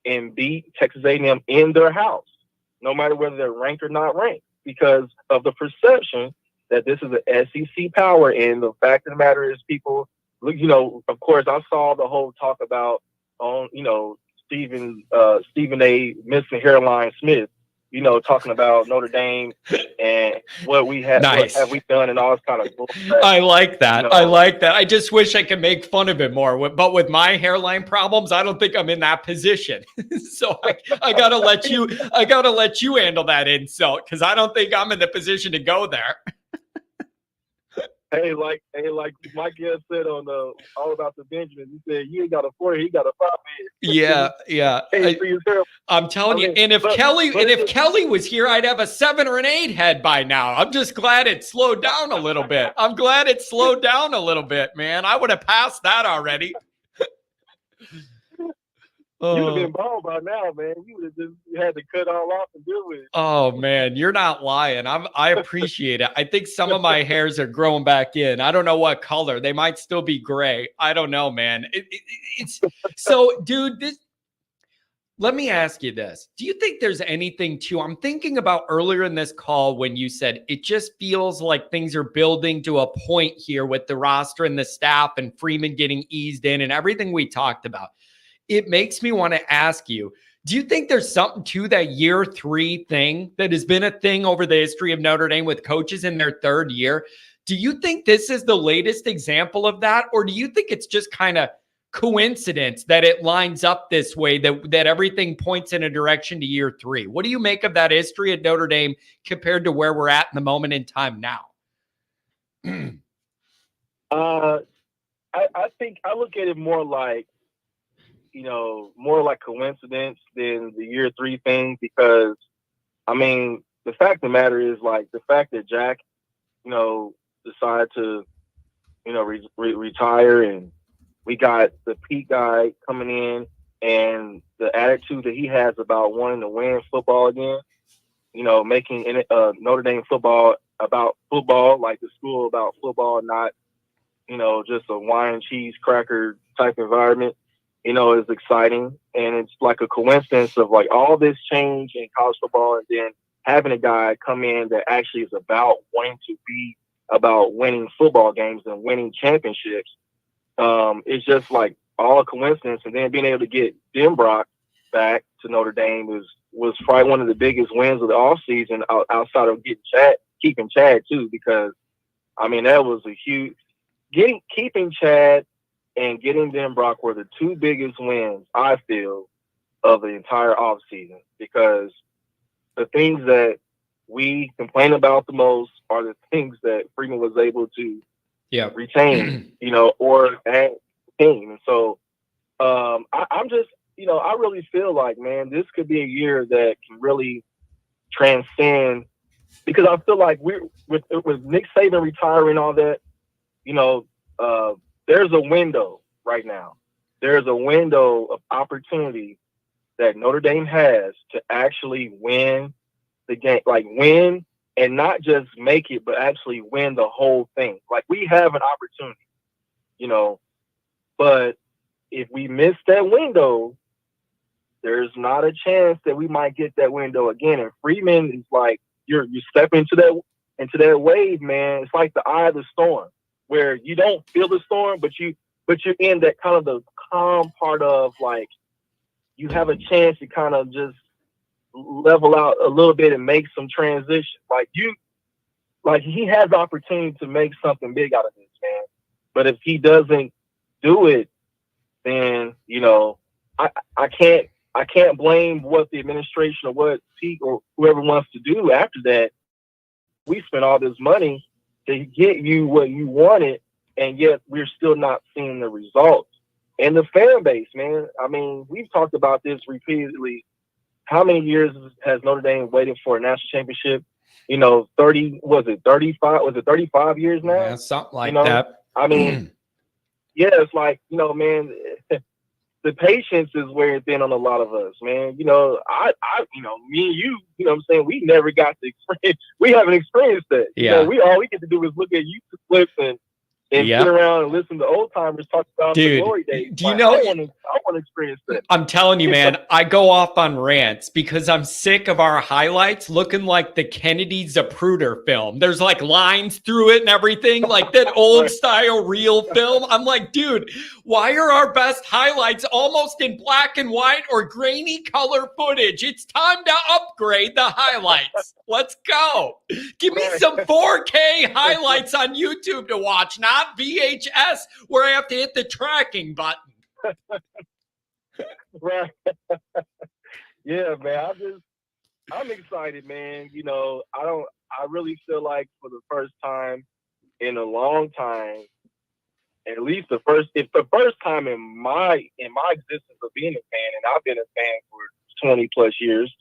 and beat Texas A&M in their house, no matter whether they're ranked or not ranked, because of the perception that this is an SEC power. And the fact of the matter is people, of course, I saw the whole talk about, Stephen A. missing hairline Smith, talking about Notre Dame and what we have, Nice. What have we done and all this kind of bullshit. I like that. I like that. I just wish I could make fun of it more. But with my hairline problems, I don't think I'm in that position. So I gotta let you handle that insult because I don't think I'm in the position to go there. Hey, like Mike Gill said on All About the Benjamin, he said, "You ain't got a 4, he got a 5 head." Yeah. I'm telling you. And if Kelly was here, I'd have a 7 or an 8 head by now. I'm just glad it slowed down a little bit. Man. I would have passed that already. You would have been bald by now, man. You would have just had to cut all off and deal with it. Oh man, you're not lying. I appreciate it. I think some of my hairs are growing back in. I don't know what color. They might still be gray. I don't know, man. It's so, dude. Let me ask you this. Do you think there's anything I'm thinking about earlier in this call when you said it just feels like things are building to a point here with the roster and the staff and Freeman getting eased in and everything we talked about. It makes me want to ask you, do you think there's something to that year 3 thing that has been a thing over the history of Notre Dame with coaches in their 3rd year? Do you think this is the latest example of that? Or do you think it's just kind of coincidence that it lines up this way, that everything points in a direction to year 3? What do you make of that history at Notre Dame compared to where we're at in the moment in time now? I think I look at it more like, more like coincidence than the year 3 thing, because, I mean, the fact of the matter is, like, the fact that Jack, decided to, retire, and we got the Pete guy coming in, and the attitude that he has about wanting to win football again, making Notre Dame football about football, like the school about football, not, just a wine and cheese cracker type environment. Is exciting, and it's like a coincidence of like all this change in college football, and then having a guy come in that actually is about wanting to be about winning football games and winning championships. It's just like all a coincidence, and then being able to get Denbrock back to Notre Dame was probably one of the biggest wins of the offseason outside of keeping Chad too, because I mean that was a huge keeping Chad and getting Denbrock were the 2 biggest wins, I feel, of the entire offseason, because the things that we complain about the most are the things that Freeman was able to retain, or add team. And so I'm just, I really feel like, man, this could be a year that can really transcend, because I feel like with Nick Saban retiring, all that, there's a window right now. There's a window of opportunity that Notre Dame has to actually win the game, like win and not just make it, but actually win the whole thing. Like, we have an opportunity, you know, but if we miss that window, there's not a chance that we might get that window again. And Freeman is like, you step into that wave, man. It's like the eye of the storm, where you don't feel the storm, but you're in that kind of the calm part of, like, you have a chance to kind of just level out a little bit and make some transition. Like he has the opportunity to make something big out of this, man. But if he doesn't do it, then, you know, I can't blame what the administration or what Pete or whoever wants to do after that. We spent all this money to get you what you wanted, and yet we're still not seeing the results. And the fan base, man, I mean, we've talked about this repeatedly. How many years has Notre Dame waited for a national championship? You know, 35 years now? Yeah, something like you know? that. I mean, yeah, it's like, you know, man, the patience is wearing thin on a lot of us, man. You know, I you know, me and you know what I'm saying? We never got to experience, we haven't experienced that. Yeah. You know, all we get to do is look at YouTube clips and sit around and listen to old timers talk about the glory days. Do you know? I want to experience that. I'm telling you, man, I go off on rants because I'm sick of our highlights looking like the Kennedy Zapruder film. There's like lines through it and everything, like that old style real film. I'm like, dude, why are our best highlights almost in black and white or grainy color footage? It's time to upgrade the highlights. Let's go. Give me some 4K highlights on YouTube to watch, not VHS where I have to hit the tracking button. Right. Yeah, man. I'm excited, man. You know, I really feel like for the first time in a long time, at least the first time in my existence of being a fan, and I've been a fan for 20 plus years,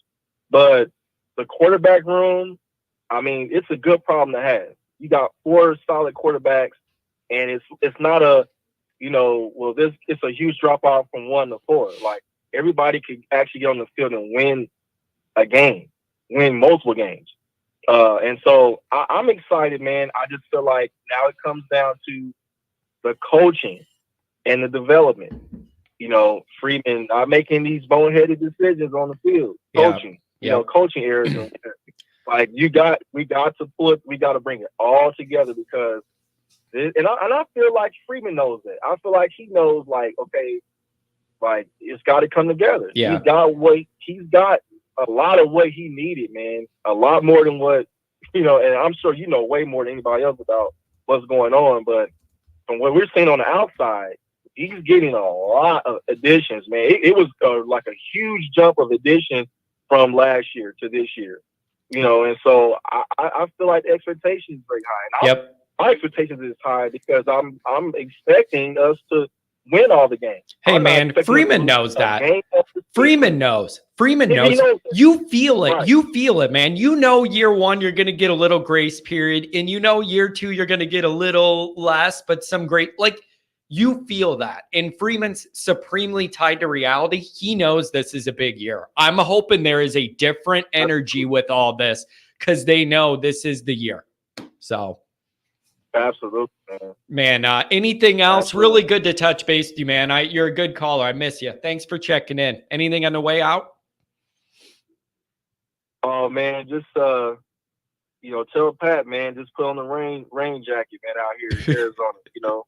but the quarterback room, I mean, it's a good problem to have. You got 4 solid quarterbacks, and it's not a, you know, well, it's a huge drop off from 1 to 4. Like, everybody could actually get on the field and win a game, win multiple games. And so I'm excited, man. I just feel like now it comes down to the coaching and the development. You know, Freeman not making these boneheaded decisions on the field, coaching, you know, coaching errors. Like, we got to bring it all together, because and I feel like Freeman knows that. I feel like he knows, like, okay, like, it's got to come together. Yeah. He's got a lot of what he needed, man. A lot more than what, you know, and I'm sure you know way more than anybody else about what's going on. But from what we're seeing on the outside, he's getting a lot of additions, man. It was like a huge jump of addition from last year to this year, you know. And so I feel like the expectation is very high. And my expectations is high because I'm expecting us to win all the games. Hey, man, Freeman knows that. Freeman knows. You feel it. Right. You feel it, man. You know, year 1, you're going to get a little grace period. And you know, year 2, you're going to get a little less, but some great, like, you feel that. And Freeman's supremely tied to reality. He knows this is a big year. I'm hoping there is a different energy with all this, because they know this is the year. So. Absolutely, man. Anything else? Absolutely. Really good to touch base with you, man. You're a good caller. I miss you. Thanks for checking in. Anything on the way out? Oh, man, just you know, tell Pat, man, just put on the rain jacket, man, out here in Arizona. You know,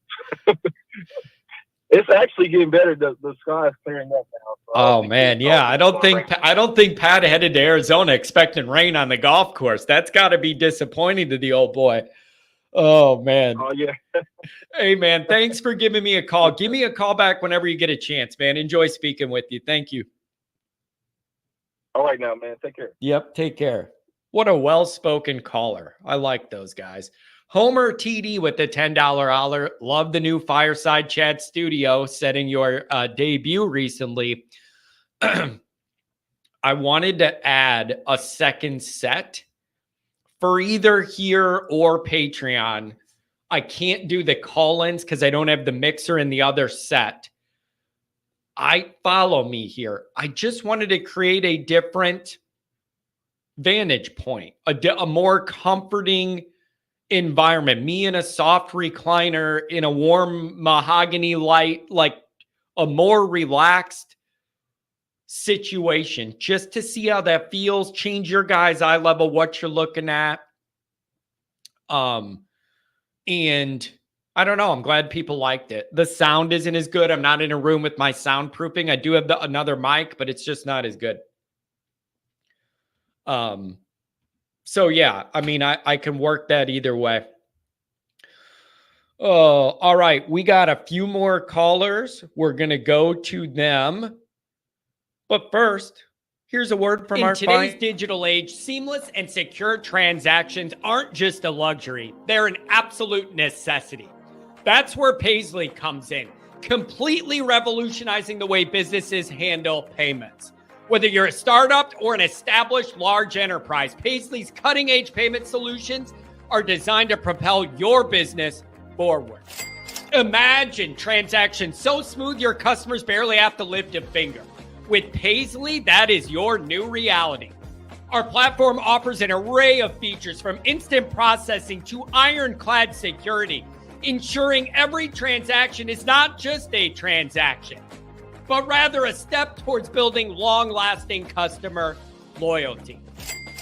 it's actually getting better. The sky is clearing up now. So oh man, yeah. I don't think Pat headed to Arizona expecting rain on the golf course. That's got to be disappointing to the old boy. Oh, man. Oh, yeah. Hey, man, thanks for giving me a call. Give me a call back whenever you get a chance, man. Enjoy speaking with you. Thank you. All right now, man. Take care. Yep, take care. What a well-spoken caller. I like those guys. Homer TD with the $10 holler. Love the new Fireside Chat studio setting your debut recently. I wanted to add a second set for either here or Patreon. I can't do the call-ins because I don't have the mixer in the other set. Follow me here. I just wanted to create a different vantage point, a more comforting environment. Me in a soft recliner in a warm mahogany light, like a more relaxed situation, just to see how that feels, change your guys' eye level, what you're looking at. And I don't know, I'm glad people liked it. The sound isn't as good. I'm not in a room with my soundproofing. I do have another mic, but it's just not as good. So yeah, I mean, I can work that either way. Oh, all right. We got a few more callers. We're going to go to them. But first, here's a word from our client. In today's digital age, seamless and secure transactions aren't just a luxury. They're an absolute necessity. That's where Paisley comes in, completely revolutionizing the way businesses handle payments. Whether you're a startup or an established large enterprise, Paisley's cutting-edge payment solutions are designed to propel your business forward. Imagine transactions so smooth your customers barely have to lift a finger. With Paisley, that is your new reality. Our platform offers an array of features from instant processing to ironclad security, ensuring every transaction is not just a transaction, but rather a step towards building long-lasting customer loyalty.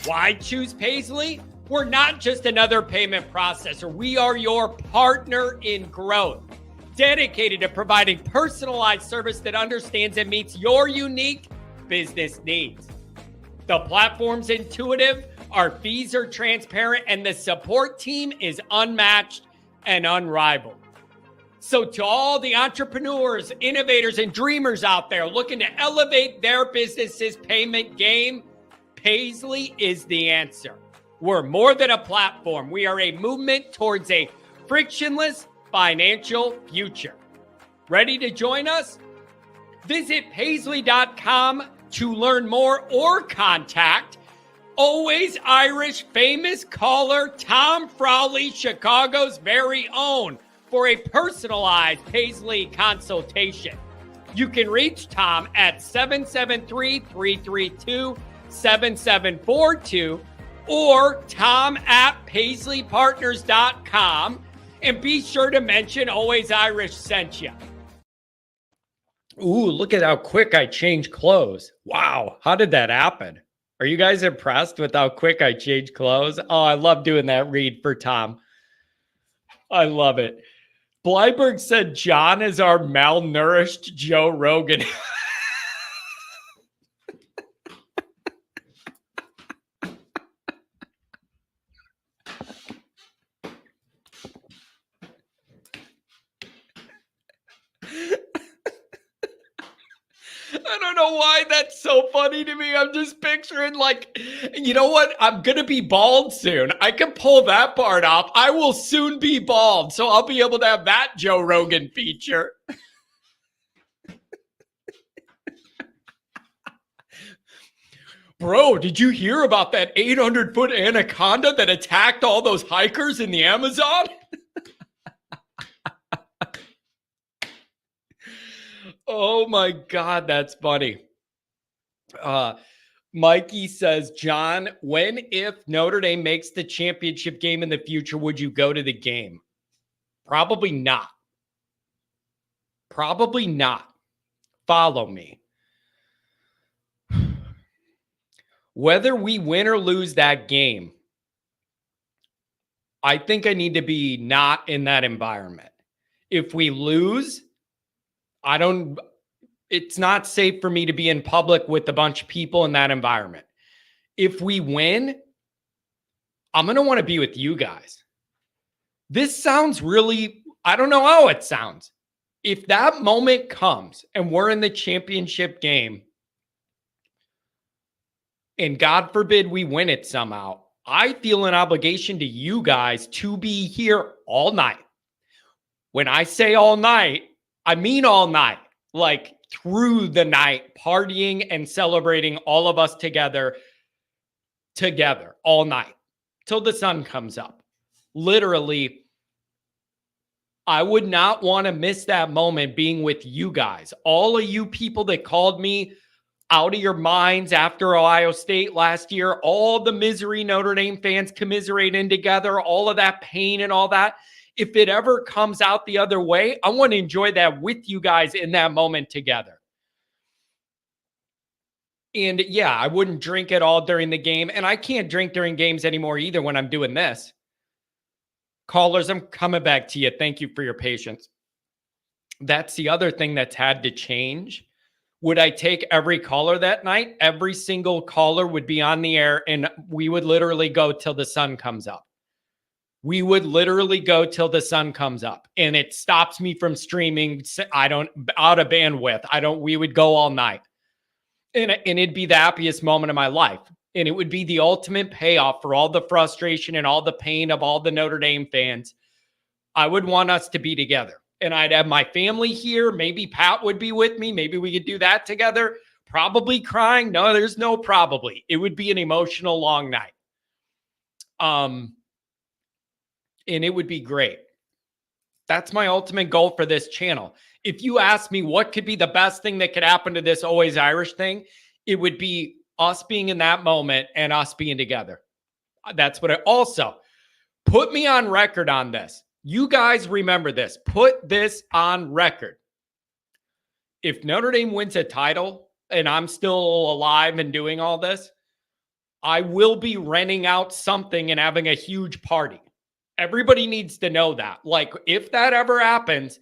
Why choose Paisley? We're not just another payment processor. We are your partner in growth, dedicated to providing personalized service that understands and meets your unique business needs. The platform's intuitive, our fees are transparent, and the support team is unmatched and unrivaled. So to all the entrepreneurs, innovators, and dreamers out there looking to elevate their business's payment game, Paisley is the answer. We're more than a platform. We are a movement towards a frictionless financial future. Ready to join us? Visit paisley.com to learn more or contact Always Irish famous caller Tom Frawley, Chicago's very own, for a personalized Paisley consultation. You can reach Tom at 773-332-7742 or tom@paisleypartners.com, and be sure to mention Always Irish sent you. Ooh, look at how quick I changed clothes. Wow, how did that happen? Are you guys impressed with how quick I changed clothes? Oh, I love doing that read for Tom. I love it. Blyberg said John is our malnourished Joe Rogan. I don't know why that's so funny to me. I'm just picturing, like, you know what? I'm going to be bald soon. I can pull that part off. I will soon be bald, so I'll be able to have that Joe Rogan feature. Bro, did you hear about that 800-foot anaconda that attacked all those hikers in the Amazon? Oh my God, that's funny. Mikey says, John, when, if Notre Dame makes the championship game in the future, would you go to the game? Probably not. Probably not. Follow me. Whether we win or lose that game, I think I need to be not in that environment. If we lose, it's not safe for me to be in public with a bunch of people in that environment. If we win, I'm going to want to be with you guys. This sounds really, I don't know how it sounds. If that moment comes and we're in the championship game, and God forbid we win it somehow, I feel an obligation to you guys to be here all night. When I say all night, I mean all night, like through the night, partying and celebrating all of us together all night till the sun comes up. Literally, I would not want to miss that moment being with you guys. All of you people that called me out of your minds after Ohio State last year, all the misery Notre Dame fans commiserating together, all of that pain and all that. If it ever comes out the other way, I want to enjoy that with you guys in that moment together. And yeah, I wouldn't drink at all during the game. And I can't drink during games anymore either when I'm doing this. Callers, I'm coming back to you. Thank you for your patience. That's the other thing that's had to change. Would I take every caller that night? Every single caller would be on the air, and we would literally go till the sun comes up. We would literally go till the sun comes up, and it stops me from streaming. Out of bandwidth. We would go all night, and it'd be the happiest moment of my life. And it would be the ultimate payoff for all the frustration and all the pain of all the Notre Dame fans. I would want us to be together. And I'd have my family here. Maybe Pat would be with me. Maybe we could do that together. Probably crying. No, there's no probably. It would be an emotional long night. And it would be great. That's my ultimate goal for this channel. If you ask me what could be the best thing that could happen to this Always Irish thing, it would be us being in that moment and us being together. That's what I also put me on record on this. You guys remember this. Put this on record. If Notre Dame wins a title and I'm still alive and doing all this, I will be renting out something and having a huge party. Everybody needs to know that. Like, if that ever happens,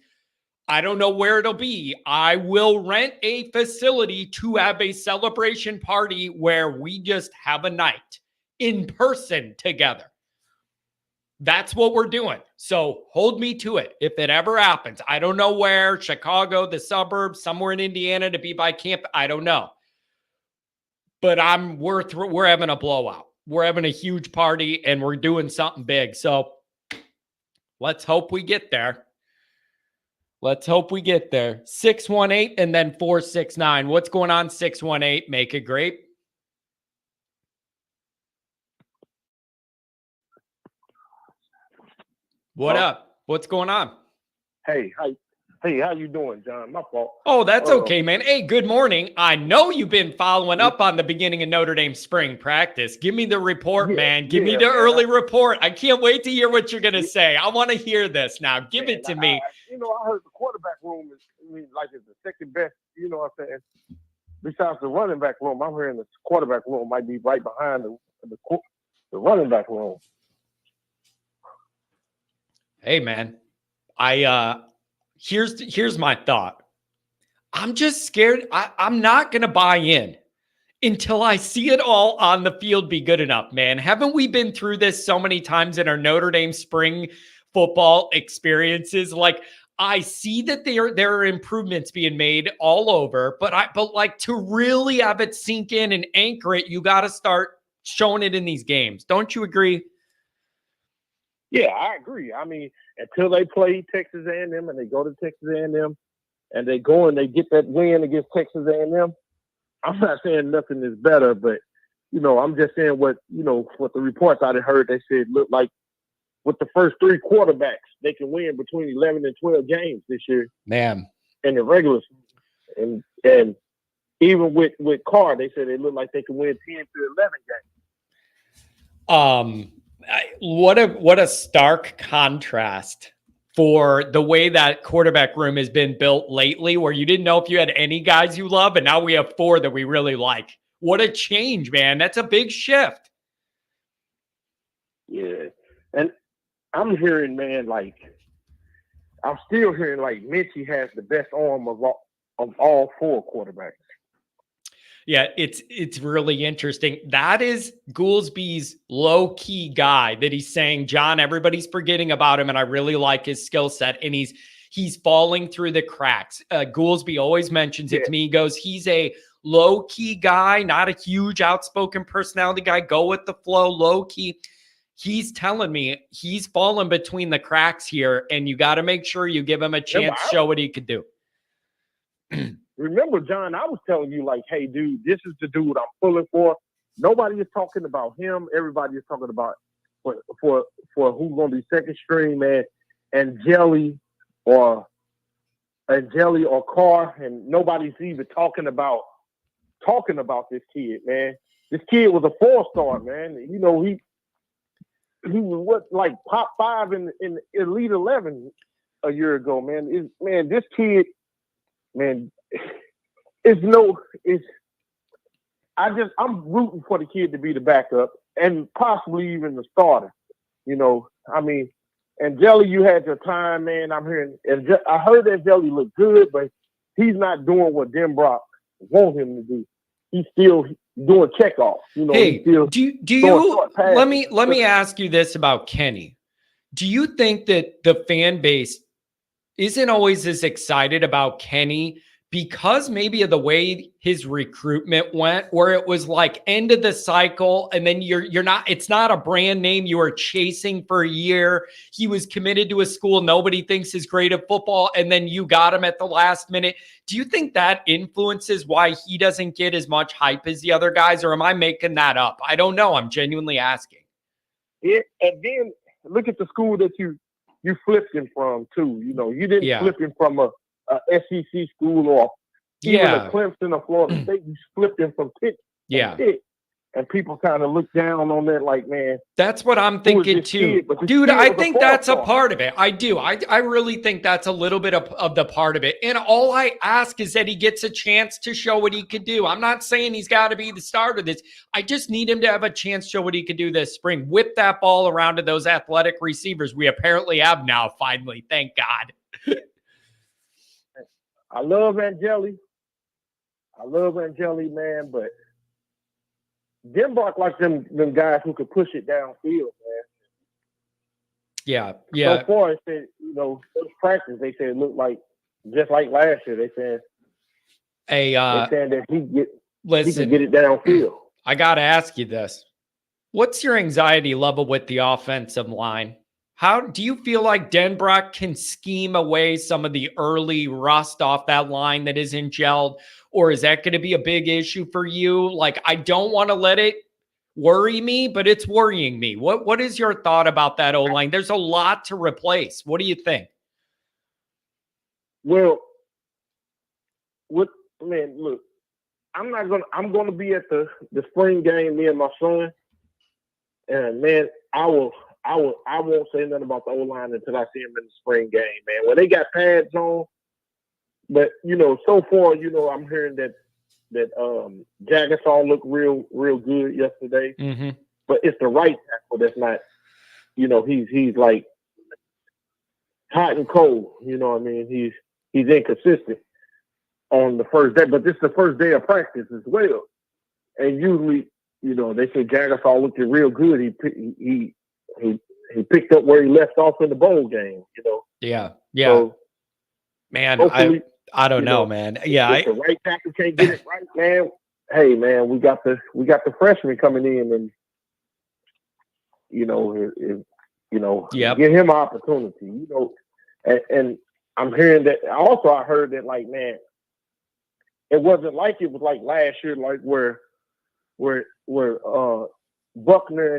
I don't know where it'll be. I will rent a facility to have a celebration party where we just have a night in person together. That's what we're doing. So hold me to it. If it ever happens, I don't know where, Chicago, the suburbs, somewhere in Indiana to be by camp. I don't know. But we're having a blowout. We're having a huge party and we're doing something big. So let's hope we get there. Let's hope we get there. 618 and then 469. What's going on, 618? Make it great. What up? What's going on? Hey, how you doing, John? My fault. Oh, that's okay, man. Hey, good morning. I know you've been following up on the beginning of Notre Dame spring practice. Give me the report, man. Give me the early report. I can't wait to hear what you're going to say. I want to hear this now. Give it to me. I heard the quarterback room is the second best, you know what I'm saying? Besides the running back room, I'm hearing the quarterback room might be right behind the running back room. Hey, man, here's my thought. I'm just scared. I'm not going to buy in until I see it all on the field be good enough, man. Haven't we been through this so many times in our Notre Dame spring football experiences? Like, I see that there are improvements being made all over, but like to really have it sink in and anchor it, you got to start showing it in these games. Don't you agree? Yeah, I agree. I mean, until they play Texas A&M and they go to Texas A&M and they go and they get that win against Texas A&M, I'm not saying nothing is better, but, I'm just saying what the reports I heard, they said look like with the first three quarterbacks, they can win between 11 and 12 games this year. Man. In the regular season. And even with Carr, they said it looked like they could win 10 to 11 games. What a stark contrast for the way that quarterback room has been built lately, where you didn't know if you had any guys you love, and now we have four that we really like. What a change, man. That's a big shift. Yeah. And I'm hearing, man, I'm still hearing Minchie has the best arm of all four quarterbacks. Yeah, it's really interesting. That is Goolsby's low-key guy that he's saying, John, everybody's forgetting about him, and I really like his skill set, and he's falling through the cracks. Goolsby always mentions it to me. He goes, he's a low-key guy, not a huge outspoken personality guy. Go with the flow, low-key. He's telling me he's fallen between the cracks here, and you got to make sure you give him a chance to show what he could do. Remember, John, I was telling you, hey, dude, this is the dude I'm pulling for. Nobody is talking about him. Everybody is talking about for who's going to be second string, man, Angeli or Carr, and nobody's even talking about talking about this kid, man. This kid was a 4-star, man. You know, he was like top 5 in Elite 11 a year ago, man. This kid, man, I'm rooting for the kid to be the backup and possibly even the starter. You know, I mean, and Jelly, you had your time, man. I heard that Jelly looked good, but he's not doing what Denbrock want him to do. He's still doing checkoffs. You know, hey, do you let me ask you this about Kenny. Do you think that the fan base isn't always as excited about Kenny because maybe of the way his recruitment went, where it was like end of the cycle, and then it's not a brand name you are chasing for a year. He was committed to a school nobody thinks is great at football, and then you got him at the last minute. Do you think that influences why he doesn't get as much hype as the other guys, or am I making that up? I don't know. I'm genuinely asking. Yeah, and then look at the school that you flipped him from too. You know, you didn't flip him from a SEC school or even a Clemson or Florida State. You flipped him from Pitt. And people kind of look down on that like, man. That's what I'm thinking too. Dude, I think that's a part of it. I do. I really think that's a little bit of the part of it. And all I ask is that he gets a chance to show what he could do. I'm not saying he's got to be the starter of this. I just need him to have a chance to show what he could do this spring. Whip that ball around to those athletic receivers we apparently have now, finally. Thank God. I love Angeli. Man, but Denbrock like them guys who could push it downfield, man. Yeah. So far, it said, you know, first practice, they said it looked like just like last year. They said, they're saying that he can get it downfield. I got to ask you this. What's your anxiety level with the offensive line? How do you feel like Denbrock can scheme away some of the early rust off that line that isn't gelled? Or is that going to be a big issue for you? Like, I don't want to let it worry me, but it's worrying me. What is your thought about that O-line? There's a lot to replace. What do you think? Well, look, I'm gonna be at the spring game, me and my son. And man, I won't say nothing about the O-line until I see him in the spring game, man. When they got pads on, but you know, so far, you know, I'm hearing that Jagasaw looked real good yesterday. Mm-hmm. But it's the right tackle that's not, you know, he's like hot and cold. You know what I mean? He's inconsistent on the first day, but this is the first day of practice as well. And usually, you know, they say Jagasaw looked real good. He picked up where he left off in the bowl game. You know. Yeah. So, man, I don't know, man. Yeah, if the right tackle can't get it right, man. Hey, man, we got the freshman coming in, and you know, give him an opportunity. You know, and I'm hearing that. Also, I heard that, like, man, it wasn't like it was like last year, like where Buckner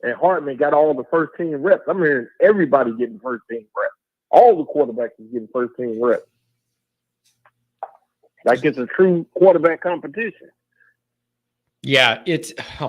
and Hartman got all the first team reps. I'm hearing everybody getting first team reps. All the quarterbacks is getting first team reps. Like it's a true quarterback competition. Yeah,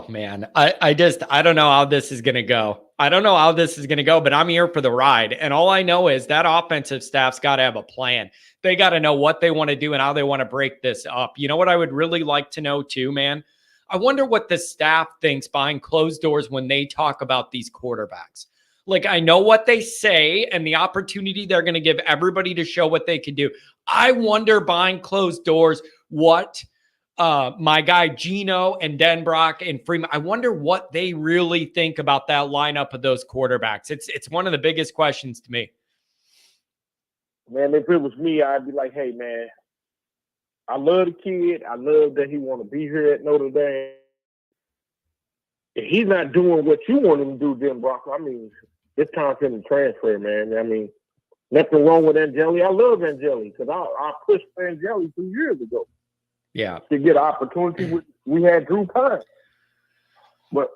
man. I don't know how this is going to go. But I'm here for the ride. And all I know is that offensive staff's got to have a plan. They got to know what they want to do and how they want to break this up. You know what I would really like to know too, man? I wonder what the staff thinks behind closed doors when they talk about these quarterbacks. Like, I know what they say and the opportunity they're going to give everybody to show what they can do. I wonder behind closed doors what my guy Gino and Denbrock and Freeman, I wonder what they really think about that lineup of those quarterbacks. It's one of the biggest questions to me. Man, if it was me, I'd be like, hey, man, I love the kid. I love that he want to be here at Notre Dame. If he's not doing what you want him to do, Denbrock, I mean, it's time for him to transfer, man. I mean, nothing wrong with Angeli. I love Angeli because I pushed for Angeli 2 years ago. Yeah. To get an opportunity. We had Drew Pine. But,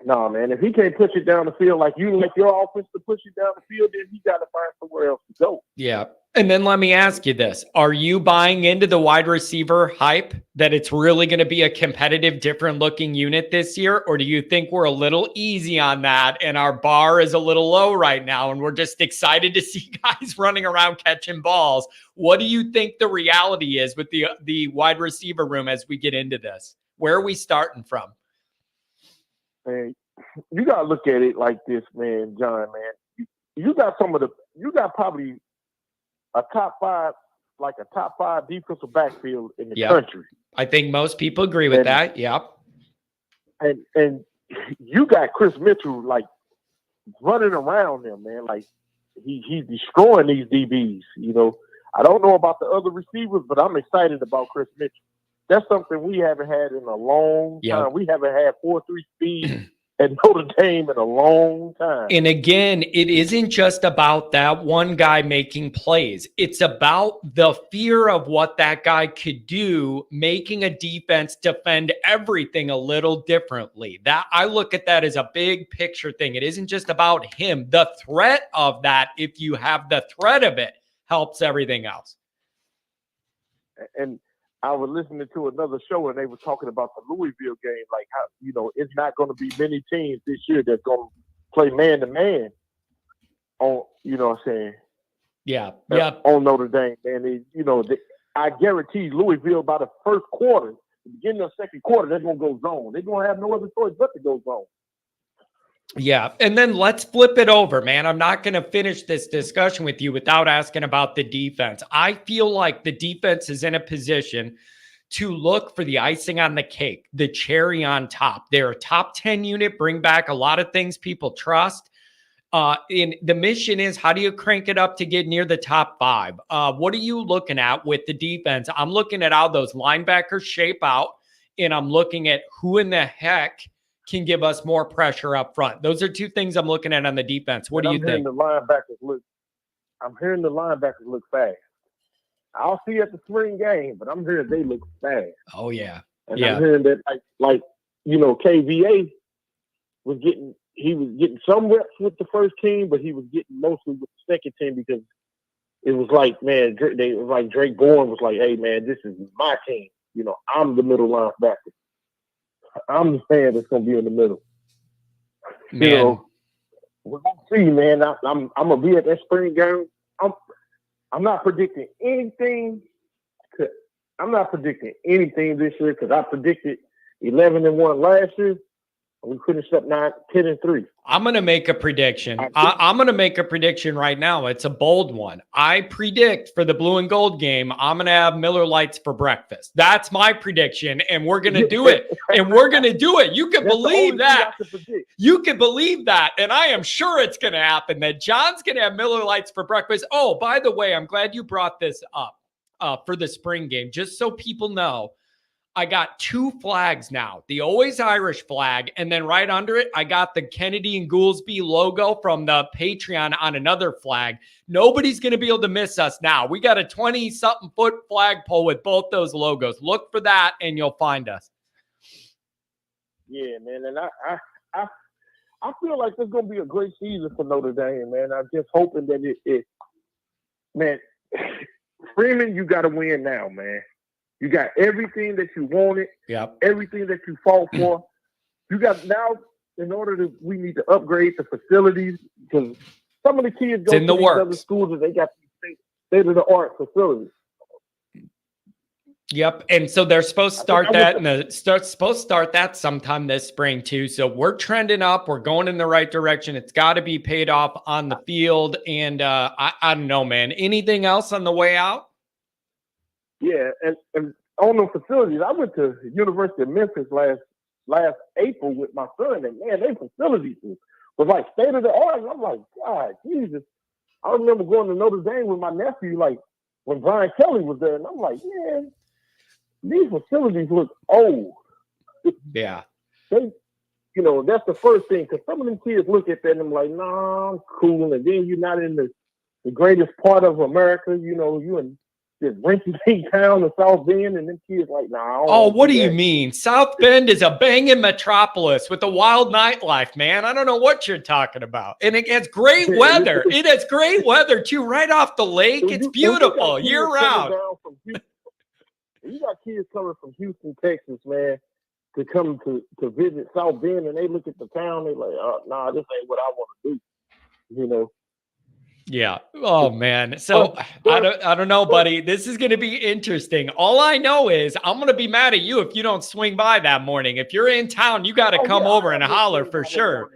nah, man, if he can't push it down the field like you like your offense to push it down the field, then he got to find somewhere else to go. Yeah. And then let me ask you this. Are you buying into the wide receiver hype that it's really going to be a competitive, different looking unit this year? Or do you think we're a little easy on that and our bar is a little low right now and we're just excited to see guys running around catching balls? What do you think the reality is with the wide receiver room as we get into this? Where are we starting from? Man, you got to look at it like this, man, John, man. You got probably a top five defensive backfield in the country. I think most people agree with that. Yep. And you got Chris Mitchell like running around them, man. Like he's destroying these DBs. You know, I don't know about the other receivers, but I'm excited about Chris Mitchell. That's something we haven't had in a long time. We haven't had 4.3 speed at Notre Dame in a long time. And again, it isn't just about that one guy making plays. It's about the fear of what that guy could do, making a defense defend everything a little differently. That I look at that as a big picture thing. It isn't just about him. The threat of that, if you have the threat of it, helps everything else. And I was listening to another show and they were talking about the Louisville game, like how, you know, it's not going to be many teams this year that's going to play man to man on, you know what I'm saying? Yeah. On Notre Dame. And, I guarantee Louisville by the first quarter, the beginning of the second quarter, they're going to go zone. They're going to have no other choice but to go zone. Yeah. And then let's flip it over, man. I'm not going to finish this discussion with you without asking about the defense. I feel like the defense is in a position to look for the icing on the cake, the cherry on top. They're a top 10 unit, bring back a lot of things people trust. And the mission is, how do you crank it up to get near the top 5? What are you looking at with the defense? I'm looking at how those linebackers shape out, and I'm looking at who in the heck can give us more pressure up front. Those are two things I'm looking at on the defense. What do you think? I'm hearing the linebackers look fast. I'll see at the spring game, but I'm hearing they look fast. Oh yeah. And I'm hearing that KVA was getting some reps with the first team, but he was getting mostly with the second team because it was like, man, Drake Bourne was like, hey man, this is my team. You know, I'm the middle linebacker. I'm the fan that's gonna be in the middle. Man. You know, we're gonna see, man. I'm gonna be at that spring game. I'm not predicting anything. I'm not predicting anything this year because I predicted 11-1 last year. We finished up 10-3. I'm going to make a prediction. I'm going to make a prediction right now. It's a bold one. I predict for the blue and gold game, I'm going to have Miller Lights for breakfast. That's my prediction, and we're going to do it. And we're going to do it. You can believe that. You can believe that. And I am sure it's going to happen that John's going to have Miller Lights for breakfast. Oh, by the way, I'm glad you brought this up for the spring game, just so people know. I got 2 flags now, the Always Irish flag, and then right under it, I got the Kennedy and Goolsby logo from the Patreon on another flag. Nobody's going to be able to miss us now. We got a 20-something foot flagpole with both those logos. Look for that, and you'll find us. Yeah, man, and I feel like it's going to be a great season for Notre Dame, man. I'm just hoping that it man, Freeman, you got to win now, man. You got everything that you wanted, everything that you fought for. You got now, we need to upgrade the facilities because some of the kids go to these other schools and they got state-of-the-art facilities. Yep, and so they're supposed to start that sometime this spring too. So we're trending up. We're going in the right direction. It's got to be paid off on the field. And I don't know, man. Anything else on the way out? Yeah, and on the facilities, I went to the University of Memphis last April with my son, and man, their facilities was like state of the art. And I'm like, God, Jesus. I remember going to Notre Dame with my nephew, like when Brian Kelly was there, and I'm like, man, these facilities look old. Yeah. That's the first thing, because some of them kids look at that and I'm like, nah, I'm cool. And then you're not in the greatest part of America, you in this rinky-dink town in South Bend, and them kids like, nah. I don't Oh, wanna what do do you that. mean? South Bend is a banging metropolis with a wild nightlife, man. I don't know what you're talking about. And it has great weather. It has great weather too, right off the lake. It's beautiful year round. You got kids coming from Houston, Texas, man, to come to visit South Bend, and they look at the town, they like, nah, this ain't what I want to do, you know. Yeah. Oh man. So I don't know, buddy. This is going to be interesting. All I know is I'm going to be mad at you if you don't swing by that morning. If you're in town, you got to come over and holler for sure.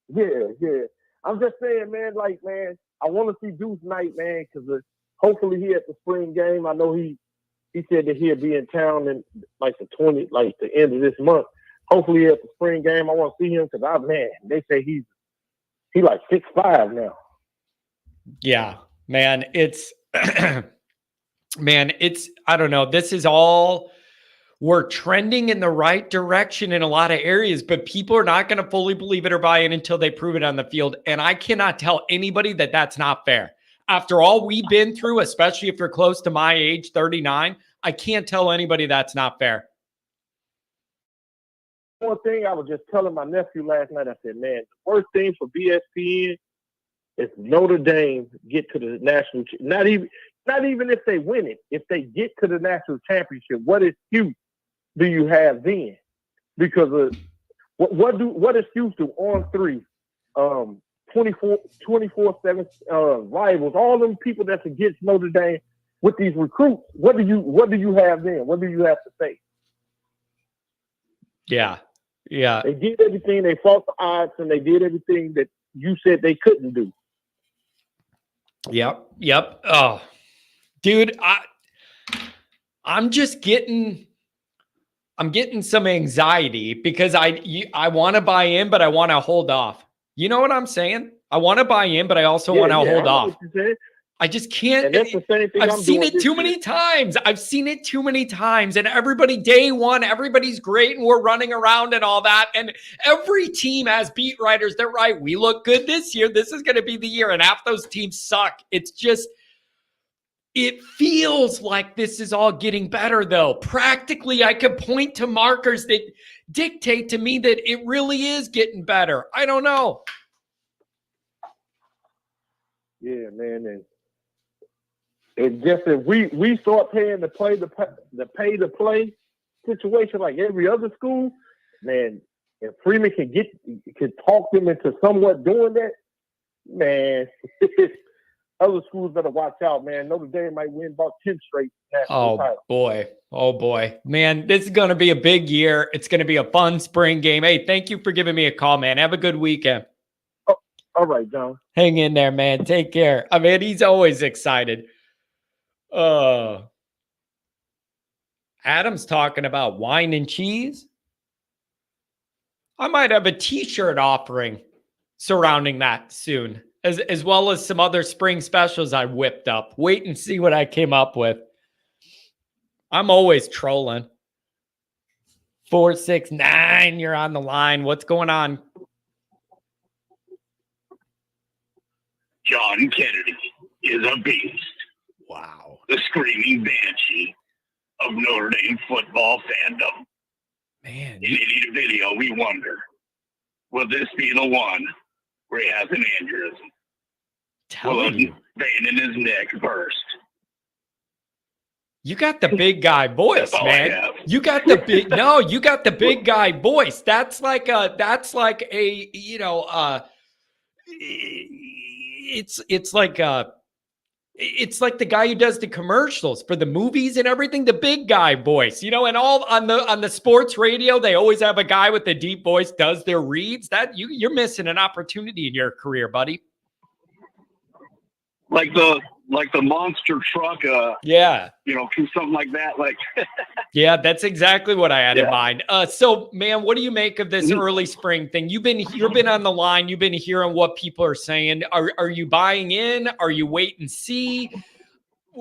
Morning, yeah. I'm just saying, man, like, man, I want to see Deuce Knight, man, because hopefully he at the spring game. I know he said that he'll be in town in like the end of this month. Hopefully at the spring game, I want to see him because they say he like 6'5" now. Yeah, man, it's I don't know. This is all, we're trending in the right direction in a lot of areas, but people are not going to fully believe it or buy in until they prove it on the field. And I cannot tell anybody that that's not fair. After all we've been through, especially if you're close to my age, 39, I can't tell anybody that's not fair. One thing I was just telling my nephew last night, I said, man, the worst thing for BSPN is Notre Dame get to the national, not even if they win it, if they get to the national championship, what excuse do you have then? Because what excuse do On 3, 24/7 rivals, all them people that's against Notre Dame with these recruits, what do you have then? What do you have to say? Yeah. They did everything, they fought the odds, and they did everything that you said they couldn't do. Yep. Oh, dude, I'm getting some anxiety because I want to buy in, but I want to hold off. You know what I'm saying? I want to buy in, but I also want to hold off. I just can't. And that's the same thing I've seen it too many times. I've seen it too many times. And everybody, day one, everybody's great and we're running around and all that. And every team has beat writers. They're right. We look good this year. This is going to be the year. And half those teams suck. It's just, it feels like this is all getting better, though. Practically, I could point to markers that dictate to me that it really is getting better. I don't know. Yeah, man. And it's just that we start paying the pay to play situation like every other school, man. If Freeman can talk them into somewhat doing that, man. Other schools better watch out, man. Notre Dame might win about 10 straight national titles. Oh boy, man, this is going to be a big year. It's going to be a fun spring game. Hey, thank you for giving me a call, man. Have a good weekend. Oh, all right, John. Hang in there, man. Take care. I mean, he's always excited. Adam's talking about wine and cheese. I might have a t-shirt offering surrounding that soon, as well as some other spring specials I whipped up. Wait and see what I came up with. I'm always trolling. 469, you're on the line. What's going on? John Kennedy is a beast. Wow. The screaming banshee of Notre Dame football fandom. Man. In any video, we wonder, will this be the one where he has an aneurysm? Will a vein in his neck burst? You got the big guy voice, man. You got the big guy voice. That's like a, it's like the guy who does the commercials for the movies and everything, the big guy voice, and all on the sports radio, they always have a guy with the deep voice does their reads. That you're missing an opportunity in your career, buddy. Like the monster truck, yeah, something like that. Like, yeah, that's exactly what I had in mind. So, man, what do you make of this early spring thing? You've been on the line. You've been hearing what people are saying. Are you buying in? Are you wait and see?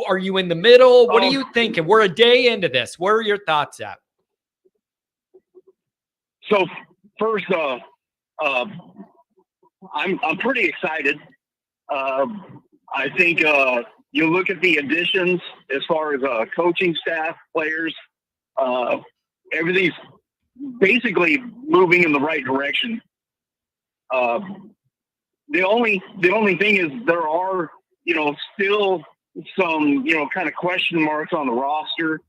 Are you in the middle? What are you thinking? We're a day into this. Where are your thoughts at? So first, I'm pretty excited. I think you look at the additions as far as coaching staff, players, everything's basically moving in the right direction. The only thing is there are, still some, kind of question marks on the roster.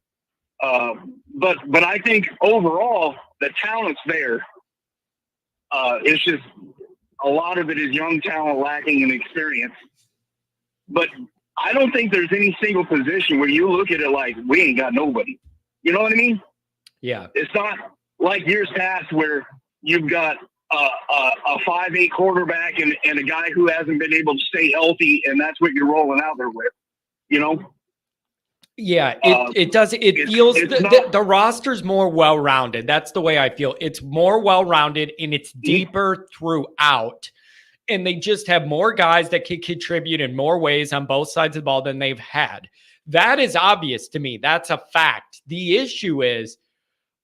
But I think overall the talent's there. It's just a lot of it is young talent lacking in experience. But I don't think there's any single position where you look at it like we ain't got nobody. You know what I mean? Yeah. It's not like years past where you've got a 5'8" quarterback and a guy who hasn't been able to stay healthy, and that's what you're rolling out there with. Yeah, it does. It feels the roster's more well-rounded. That's the way I feel. It's more well-rounded and it's deeper throughout. And they just have more guys that can contribute in more ways on both sides of the ball than they've had. That is obvious to me. That's a fact. The issue is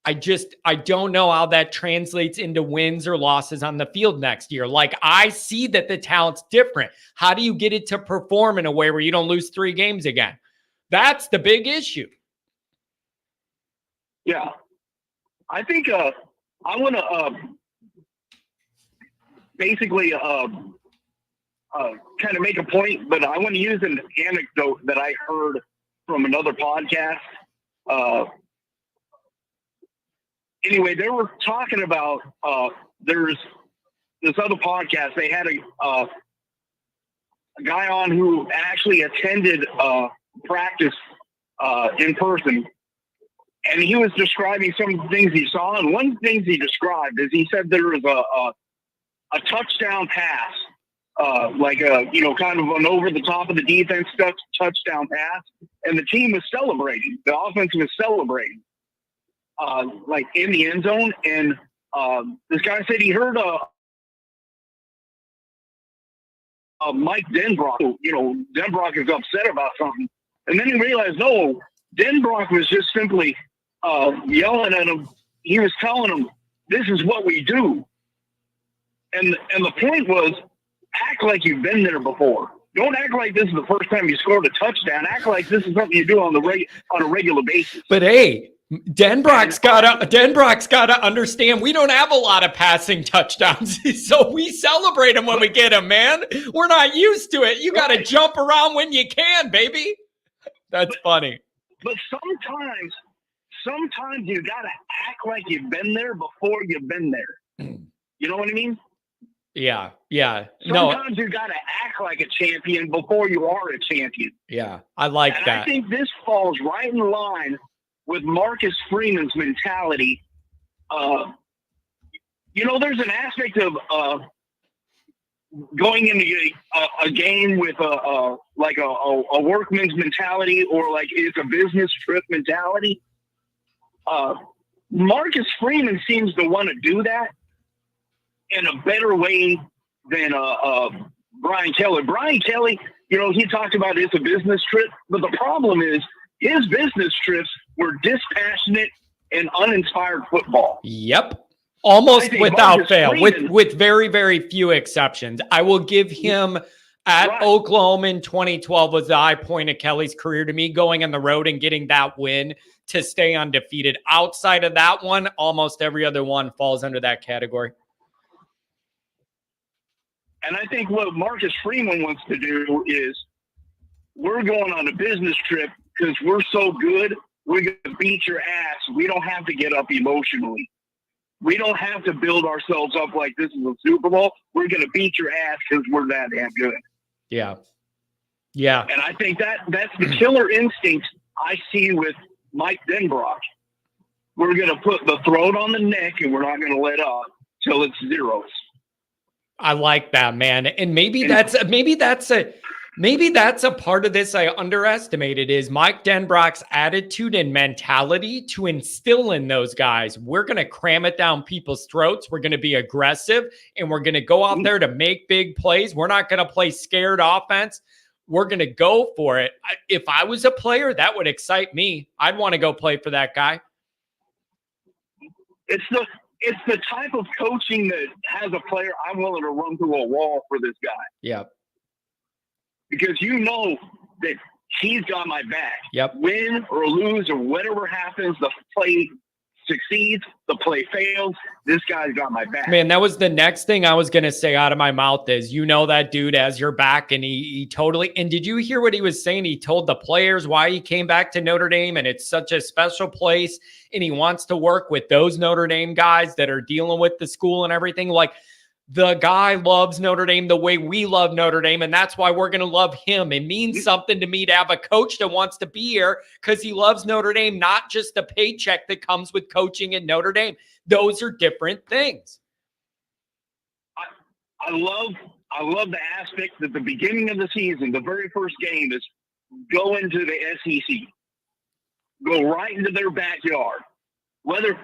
I don't know how that translates into wins or losses on the field next year. Like, I see that the talent's different. How do you get it to perform in a way where you don't lose 3 games again? That's the big issue. Yeah. I think I want to basically kind of make a point, but I want to use an anecdote that I heard from another podcast. Anyway, they were talking about there's this other podcast. They had a guy on who actually attended practice in person, and he was describing some of the things he saw. And one of the things he described is he said there was a touchdown pass, like a kind of an over the top of the defense touchdown pass, and the team was celebrating. The offense was celebrating, like in the end zone. And this guy said he heard Mike Denbrock. Denbrock is upset about something. And then he realized, no, Denbrock was just simply yelling at him. He was telling him, this is what we do. And the point was, act like you've been there before. Don't act like this is the first time you scored a touchdown. Act like this is something you do on a regular basis. But hey, Denbrock's gotta understand we don't have a lot of passing touchdowns, so we celebrate them when we get them, man. We're not used to it. You got to jump around when you can, baby. That's funny. But sometimes you got to act like you've been there before you've been there. You know what I mean? Yeah. Sometimes you got to act like a champion before you are a champion. Yeah, I like that. I think this falls right in line with Marcus Freeman's mentality. There's an aspect of going into a game with a workman's mentality, or like it's a business trip mentality. Marcus Freeman seems to want to do that in a better way than Brian Kelly. Brian Kelly, he talked about it's a business trip, but the problem is his business trips were dispassionate and uninspired football. Yep. Almost without Marcus fail, Freeman, with very, very few exceptions. I will give him at Oklahoma in 2012 was the high point of Kelly's career to me, going on the road and getting that win to stay undefeated. Outside of that one, almost every other one falls under that category. And I think what Marcus Freeman wants to do is, we're going on a business trip because we're so good, we're going to beat your ass. We don't have to get up emotionally. We don't have to build ourselves up like this is a Super Bowl. We're going to beat your ass because we're that damn good. Yeah. And I think that's the killer instinct I see with Mike Denbrock. We're going to put the throat on the neck, and we're not going to let up till it's zeros. I like that, man. And maybe that's a part of this I underestimated, is Mike Denbrock's attitude and mentality to instill in those guys. We're going to cram it down people's throats. We're going to be aggressive, and we're going to go out there to make big plays. We're not going to play scared offense. We're going to go for it. If I was a player, that would excite me. I'd want to go play for that guy. It's the type of coaching that has a player, I'm willing to run through a wall for this guy. Yeah. Because that he's got my back. Yep. Win or lose or whatever happens, the play succeeds, the play fails. This guy's got my back. Man, that was the next thing I was going to say out of my mouth is, that dude has your back, and he totally, and did you hear what he was saying? He told the players why he came back to Notre Dame, and it's such a special place, and he wants to work with those Notre Dame guys that are dealing with the school and everything. Like, the guy loves Notre Dame the way we love Notre Dame, and that's why we're going to love him. It means something to me to have a coach that wants to be here because he loves Notre Dame, not just the paycheck that comes with coaching at Notre Dame. Those are different things. I love the aspect that the beginning of the season, the very first game is go into the SEC, go right into their backyard, whether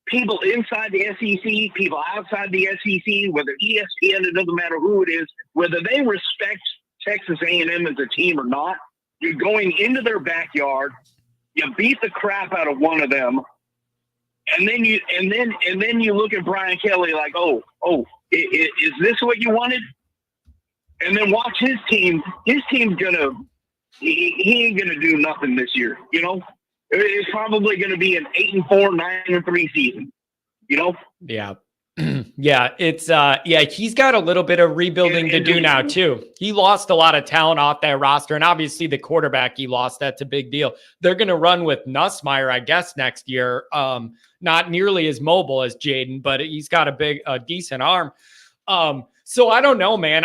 people inside the SEC, people outside the SEC, whether ESPN, it doesn't matter who it is, whether they respect Texas A&M as a team or not, you're going into their backyard, you beat the crap out of one of them, and then you look at Brian Kelly like, is this what you wanted? And then watch his team. His team's he ain't gonna do nothing this year, It's probably going to be an 8-4, 9-3 season, Yeah. Yeah. It's, he's got a little bit of rebuilding to do now too. He lost a lot of talent off that roster, and obviously the quarterback he lost, that's a big deal. They're going to run with Nussmeier, I guess, next year. Not nearly as mobile as Jaden, but he's got a decent arm. So I don't know, man.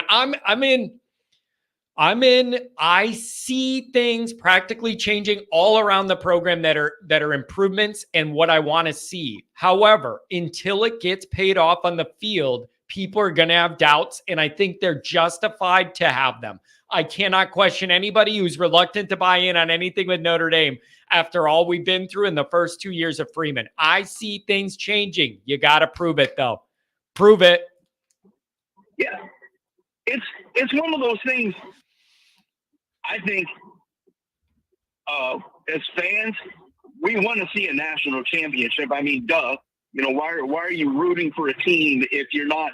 I see things practically changing all around the program that are improvements and what I want to see. However, until it gets paid off on the field, people are going to have doubts, and I think they're justified to have them. I cannot question anybody who's reluctant to buy in on anything with Notre Dame after all we've been through in the first 2 years of Freeman. I see things changing. You got to prove it, though. Prove it. Yeah. It's one of those things. I think as fans, we want to see a national championship. I mean, duh. Why are you rooting for a team if you're not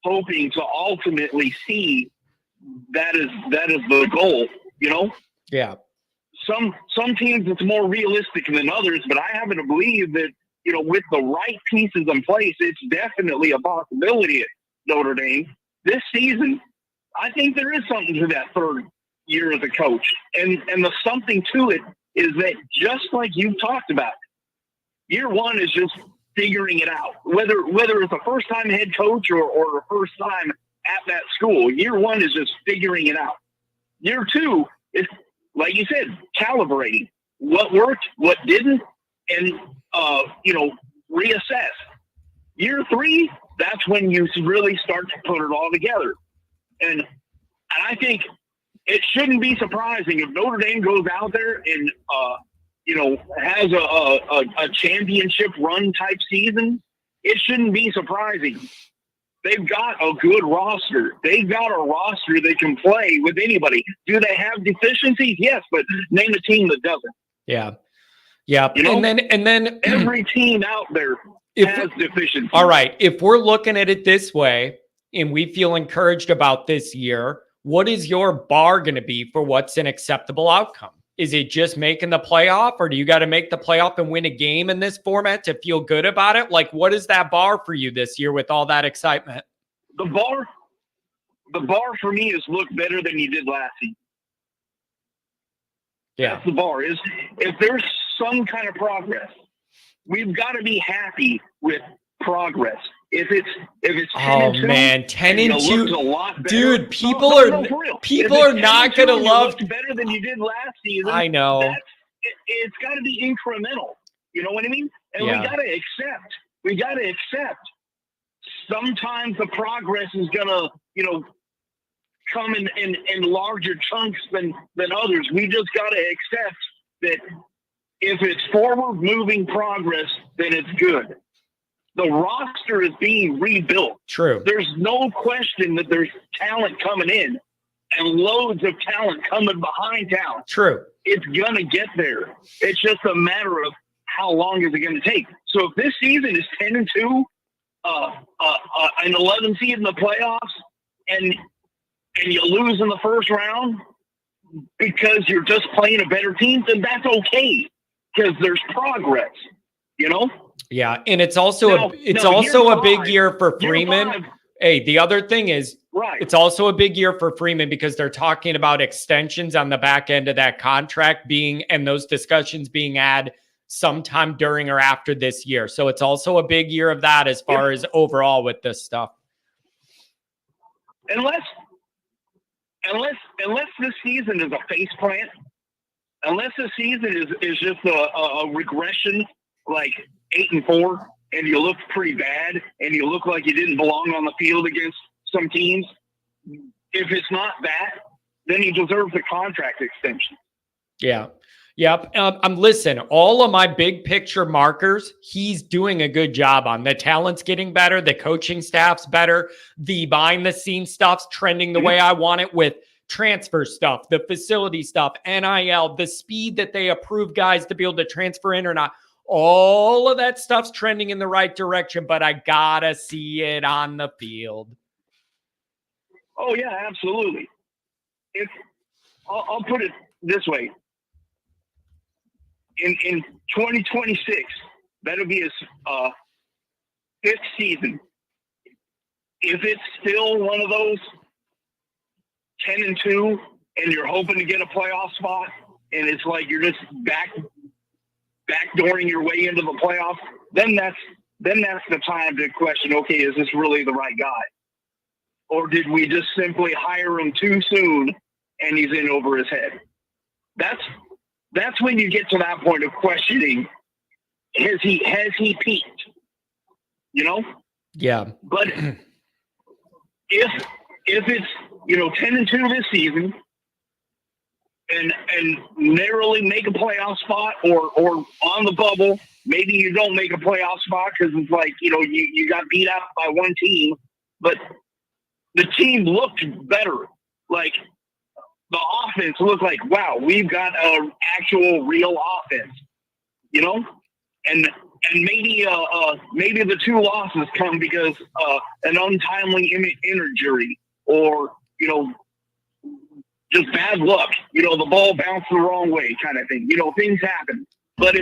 hoping to ultimately see that is the goal? Yeah. Some teams it's more realistic than others, but I happen to believe that with the right pieces in place, it's definitely a possibility at Notre Dame this season. I think there is something to that third year as a coach. And the something to it is that just like you talked about, year one is just figuring it out. Whether it's a first-time head coach or a first time at that school, year one is just figuring it out. Year two is, like you said, calibrating what worked, what didn't, and reassess. Year three, that's when you really start to put it all together. And I think it shouldn't be surprising if Notre Dame goes out there and, has a championship run type season. It shouldn't be surprising. They've got a good roster. They've got a roster that can play with anybody. Do they have deficiencies? Yes, but name a team that doesn't. Yeah. Yeah. And then every team out there has deficiencies. All right. If we're looking at it this way and we feel encouraged about this year, what is your bar going to be for what's an acceptable outcome? Is it just making the playoff, or do you got to make the playoff and win a game in this format to feel good about it? Like, what is that bar for you this year with all that excitement? The bar for me is look better than you did last season. Yeah. That's the bar. Is if there's some kind of progress, we've got to be happy with progress. If it's 10-2, man, 10-2, dude. People are not going to love better than you did last season. I know. It's got to be incremental. You know what I mean? And we got to accept. Sometimes the progress is gonna, come in larger chunks than others. We just got to accept that if it's forward moving progress, then it's good. The roster is being rebuilt. True. There's no question that there's talent coming in and loads of talent coming behind talent. True. It's going to get there. It's just a matter of how long is it going to take. So if this season is 10-2, an 11 seed in the playoffs, and you lose in the first round, because you're just playing a better team, then that's okay because there's progress, you know? Yeah, and it's also Now, a big year for Freeman. Hey, the other thing is, right. It's also a big year for Freeman because they're talking about extensions on the back end of that contract and those discussions being had sometime during or after this year. So it's also a big year of that as far as overall with this stuff. Unless this season is a face plant, unless the season is just a regression, like 8-4, and you look pretty bad, and you look like you didn't belong on the field against some teams. If it's not that, then he deserves a contract extension. Yeah. Yep. Listen, all of my big picture markers, he's doing a good job on. The talent's getting better. The coaching staff's better. The behind the scenes stuff's trending the way I want it with transfer stuff, the facility stuff, NIL, the speed that they approve guys to be able to transfer in or not. All of that stuff's trending in the right direction, but I gotta see it on the field. Oh yeah, absolutely. I'll put it this way. In 2026, that'll be his fifth season. If it's still one of those 10-2, and you're hoping to get a playoff spot, and it's like you're just backdooring your way into the playoffs, then that's the time to question, okay, is this really the right guy? Or did we just simply hire him too soon and he's in over his head? That's when you get to that point of questioning, has he peaked? You know? Yeah. But if it's 10-2 this season and narrowly make a playoff spot or on the bubble, maybe you don't make a playoff spot because it's like, you got beat out by one team, but the team looked better. Like the offense looked like, wow, we've got an actual real offense, and maybe the two losses come because an untimely injury or, just bad luck, the ball bounced the wrong way kind of thing. Things happen. But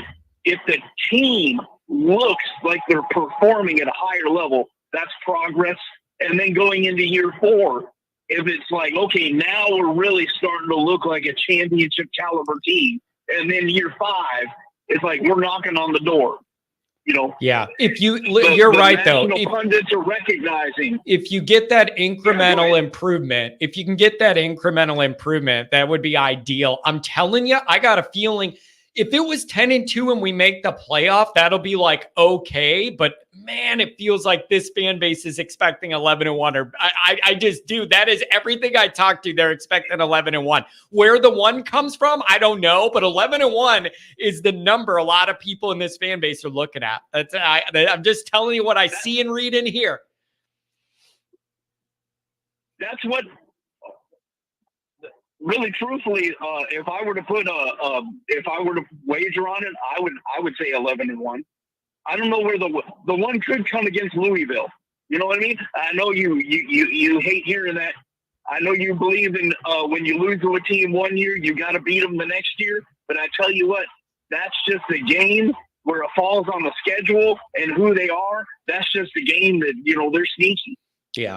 if the team looks like they're performing at a higher level, that's progress. And then going into year 4, if it's like, okay, now we're really starting to look like a championship caliber team. And then year 5, it's like we're knocking on the door. Yeah. You're right though. Pundits are recognizing. If you get that incremental improvement, if you can get that incremental improvement, that would be ideal. I'm telling you, I got a feeling if it was 10-2 and we make the playoff, that'll be like, okay. But man, it feels like this fan base is expecting 11-1, or I just do. That is everything I talk to. They're expecting 11-1. Where the 1 comes from, I don't know, but 11-1 is the number a lot of people in this fan base are looking at. I'm just telling you what I see and read and hear. That's what. Really, truthfully, if I were to wager on it, I would say 11-1. I don't know where the 1 could come against Louisville. You know what I mean? I know you hate hearing that. I know you believe in when you lose to a team one year, you got to beat them the next year. But I tell you what, that's just a game where it falls on the schedule and who they are. That's just a game that they're sneaky. Yeah.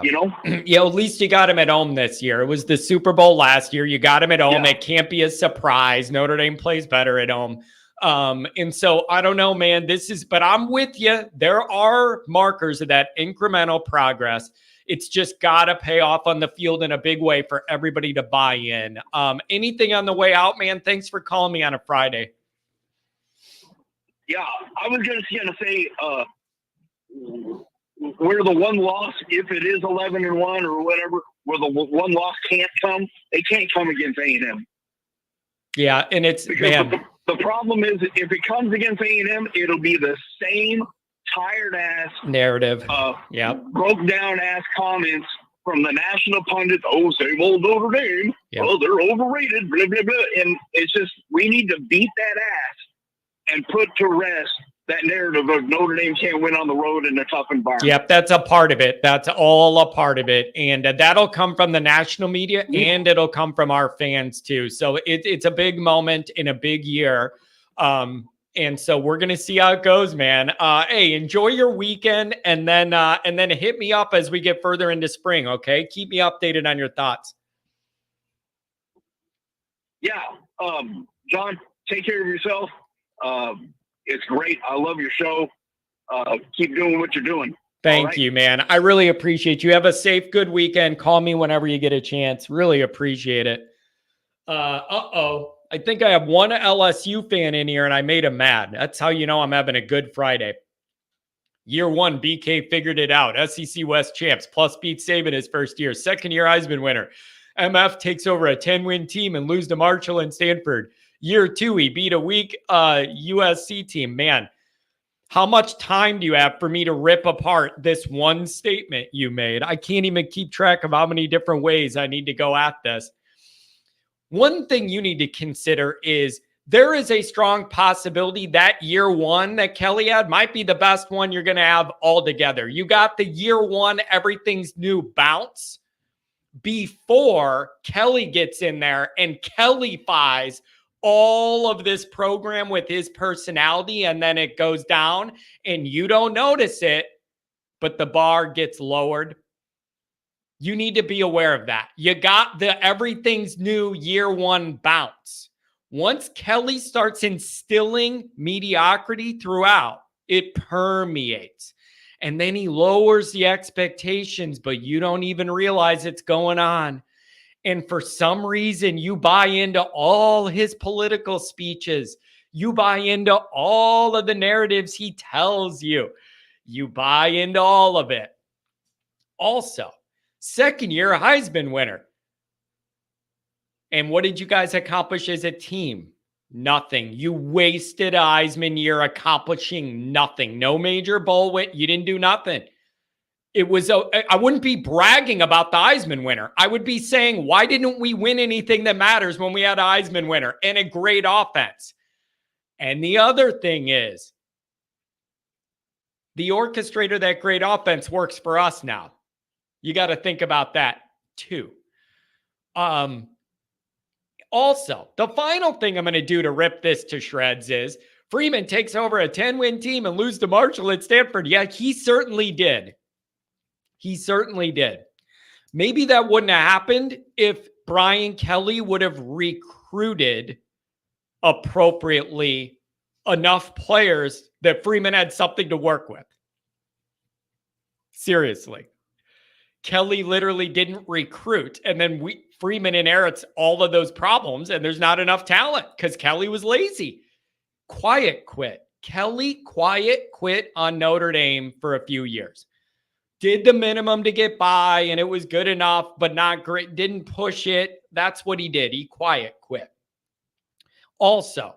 Yeah, at least you got him at home this year. It was the Super Bowl last year. You got him at home. Yeah. It can't be a surprise. Notre Dame plays better at home. And so I don't know, man, but I'm with you. There are markers of that incremental progress. It's just got to pay off on the field in a big way for everybody to buy in. Anything on the way out, man? Thanks for calling me on a Friday. Yeah, I was going to say, where the one loss, if it is 11-1 or whatever, where the one loss can't come, they can't come against A&M. Yeah, and it's because the problem is if it comes against A&M, it'll be the same tired ass narrative, broke down ass comments from the national pundits. Oh, same old Notre Dame. Yep. Oh, they're overrated. Blah blah blah. And it's just we need to beat that ass and put to rest that narrative of Notre Dame can't win on the road in a tough environment. Yep, that's a part of it. That's all a part of it. And that'll come from the national media and it'll come from our fans too. So it's a big moment in a big year. And so we're going to see how it goes, man. Hey, enjoy your weekend and then hit me up as we get further into spring. Okay. Keep me updated on your thoughts. Yeah. John, take care of yourself. It's great. I love your show. Keep doing what you're doing. Thank you, man. I really appreciate you. Have a safe, good weekend. Call me whenever you get a chance. Really appreciate it. I think I have one LSU fan in here and I made him mad. That's how you know I'm having a good Friday. Year one, BK figured it out. SEC West champs, plus beat Saban his first year. Second year Heisman winner. MF takes over a 10-win team and lose to Marshall and Stanford. Year two, he beat a weak USC team. Man, how much time do you have for me to rip apart this one statement you made? I can't even keep track of how many different ways I need to go at this. One thing you need to consider is there is a strong possibility that year one that Kelly had might be the best one you're going to have altogether. You got the year one, everything's new bounce before Kelly gets in there and Kelly-fies all of this program with his personality, and then it goes down and you don't notice it, but the bar gets lowered. You need to be aware of that. You got the everything's new year one bounce. Once Kelly starts instilling mediocrity throughout, it permeates. And then he lowers the expectations, but you don't even realize it's going on. And for some reason, you buy into all his political speeches. You buy into all of the narratives he tells you. You buy into all of it. Also, second year Heisman winner. And what did you guys accomplish as a team? Nothing. You wasted a Heisman year accomplishing nothing. No major bowl win. You didn't do nothing. It was, I wouldn't be bragging about the Heisman winner. I would be saying, why didn't we win anything that matters when we had a Heisman winner and a great offense? And the other thing is, the orchestrator of that great offense works for us now. You got to think about that too. Also, the final thing I'm going to do to rip this to shreds is Freeman takes over a 10-win team and lose to Marshall at Stanford. Yeah, he certainly did. He certainly did. Maybe that wouldn't have happened if Brian Kelly would have recruited appropriately enough players that Freeman had something to work with. Seriously. Kelly literally didn't recruit. And then Freeman inherits all of those problems and there's not enough talent because Kelly was lazy. Quiet quit. Kelly quiet quit on Notre Dame for a few years. Did the minimum to get by and it was good enough, but not great. Didn't push it. That's what he did. He quiet quit. Also,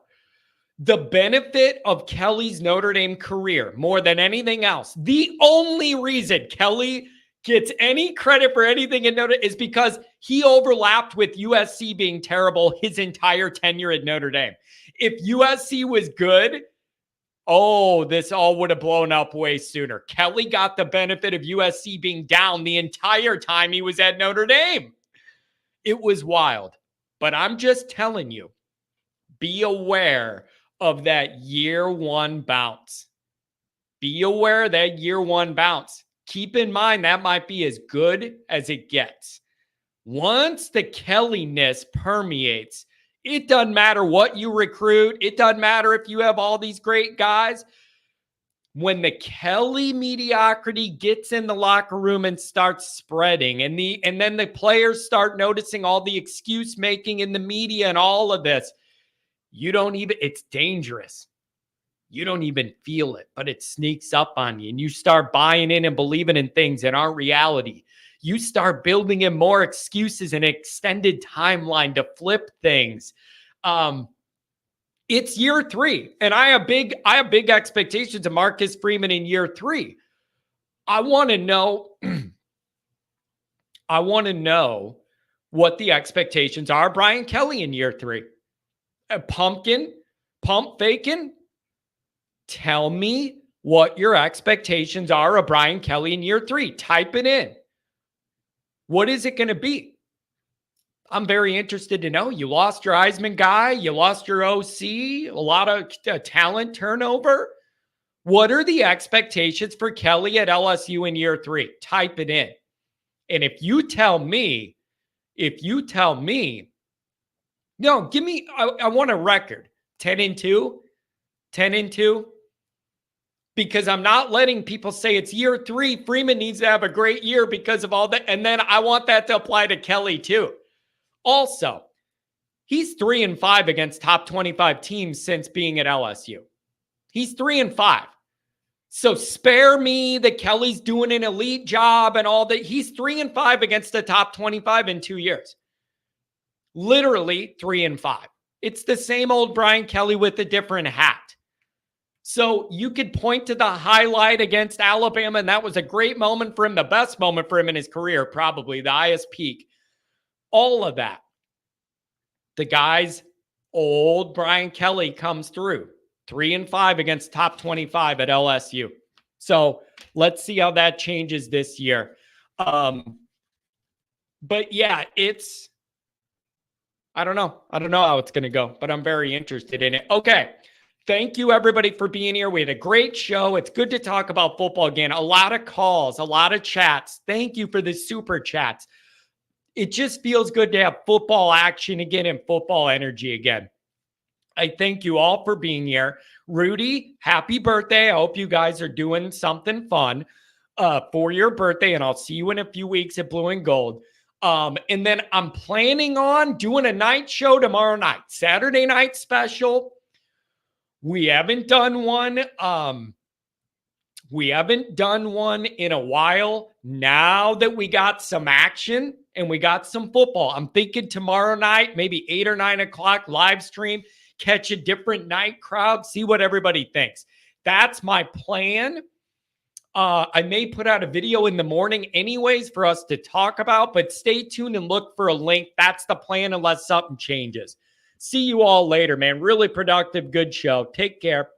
the benefit of Kelly's Notre Dame career, more than anything else, the only reason Kelly gets any credit for anything in Notre Dame is because he overlapped with USC being terrible his entire tenure at Notre Dame. If USC was good, this all would have blown up way sooner. Kelly got the benefit of USC being down the entire time he was at Notre Dame. It was wild. But I'm just telling you, be aware of that year one bounce. Be aware of that year one bounce. Keep in mind that might be as good as it gets. Once the Kelly-ness permeates, it doesn't matter what you recruit. It doesn't matter if you have all these great guys. When the Kelly mediocrity gets in the locker room and starts spreading, and then the players start noticing all the excuse making in the media and all of this, it's dangerous. You don't even feel it, but it sneaks up on you and you start buying in and believing in things that aren't reality. You start building in more excuses and extended timeline to flip things. It's year three, and I have big expectations of Marcus Freeman in year three. I want to know what the expectations are. Brian Kelly in year three, pump faking. Tell me what your expectations are of Brian Kelly in year 3. Type it in. What is it going to be? I'm very interested to know. You lost your Heisman guy. You lost your OC. A lot of talent turnover. What are the expectations for Kelly at LSU in year 3? Type it in. And if you tell me, no, give me, I want a record. 10-2, 10-2. Because I'm not letting people say it's year 3. Freeman needs to have a great year because of all that. And then I want that to apply to Kelly too. Also, he's 3-5 against top 25 teams since being at LSU. He's 3-5. So spare me that Kelly's doing an elite job and all that. He's 3-5 against the top 25 in 2 years. Literally 3-5. It's the same old Brian Kelly with a different hat. So you could point to the highlight against Alabama, and that was a great moment for him, the best moment for him in his career, probably the highest peak. All of that. The guy's old Brian Kelly comes through. 3-5 against top 25 at LSU. So let's see how that changes this year. But yeah, I don't know. I don't know how it's going to go, but I'm very interested in it. Okay. Thank you, everybody, for being here. We had a great show. It's good to talk about football again. A lot of calls, a lot of chats. Thank you for the super chats. It just feels good to have football action again and football energy again. I thank you all for being here. Rudy, happy birthday. I hope you guys are doing something fun for your birthday, and I'll see you in a few weeks at Blue and Gold. And then I'm planning on doing a night show tomorrow night, Saturday night special. We haven't done one. We haven't done one in a while. Now that we got some action and we got some football, I'm thinking tomorrow night, maybe 8 or 9 o'clock live stream, catch a different night crowd, see what everybody thinks. That's my plan. I may put out a video in the morning anyways for us to talk about, but stay tuned and look for a link. That's the plan unless something changes. See you all later, man. Really productive, good show. Take care.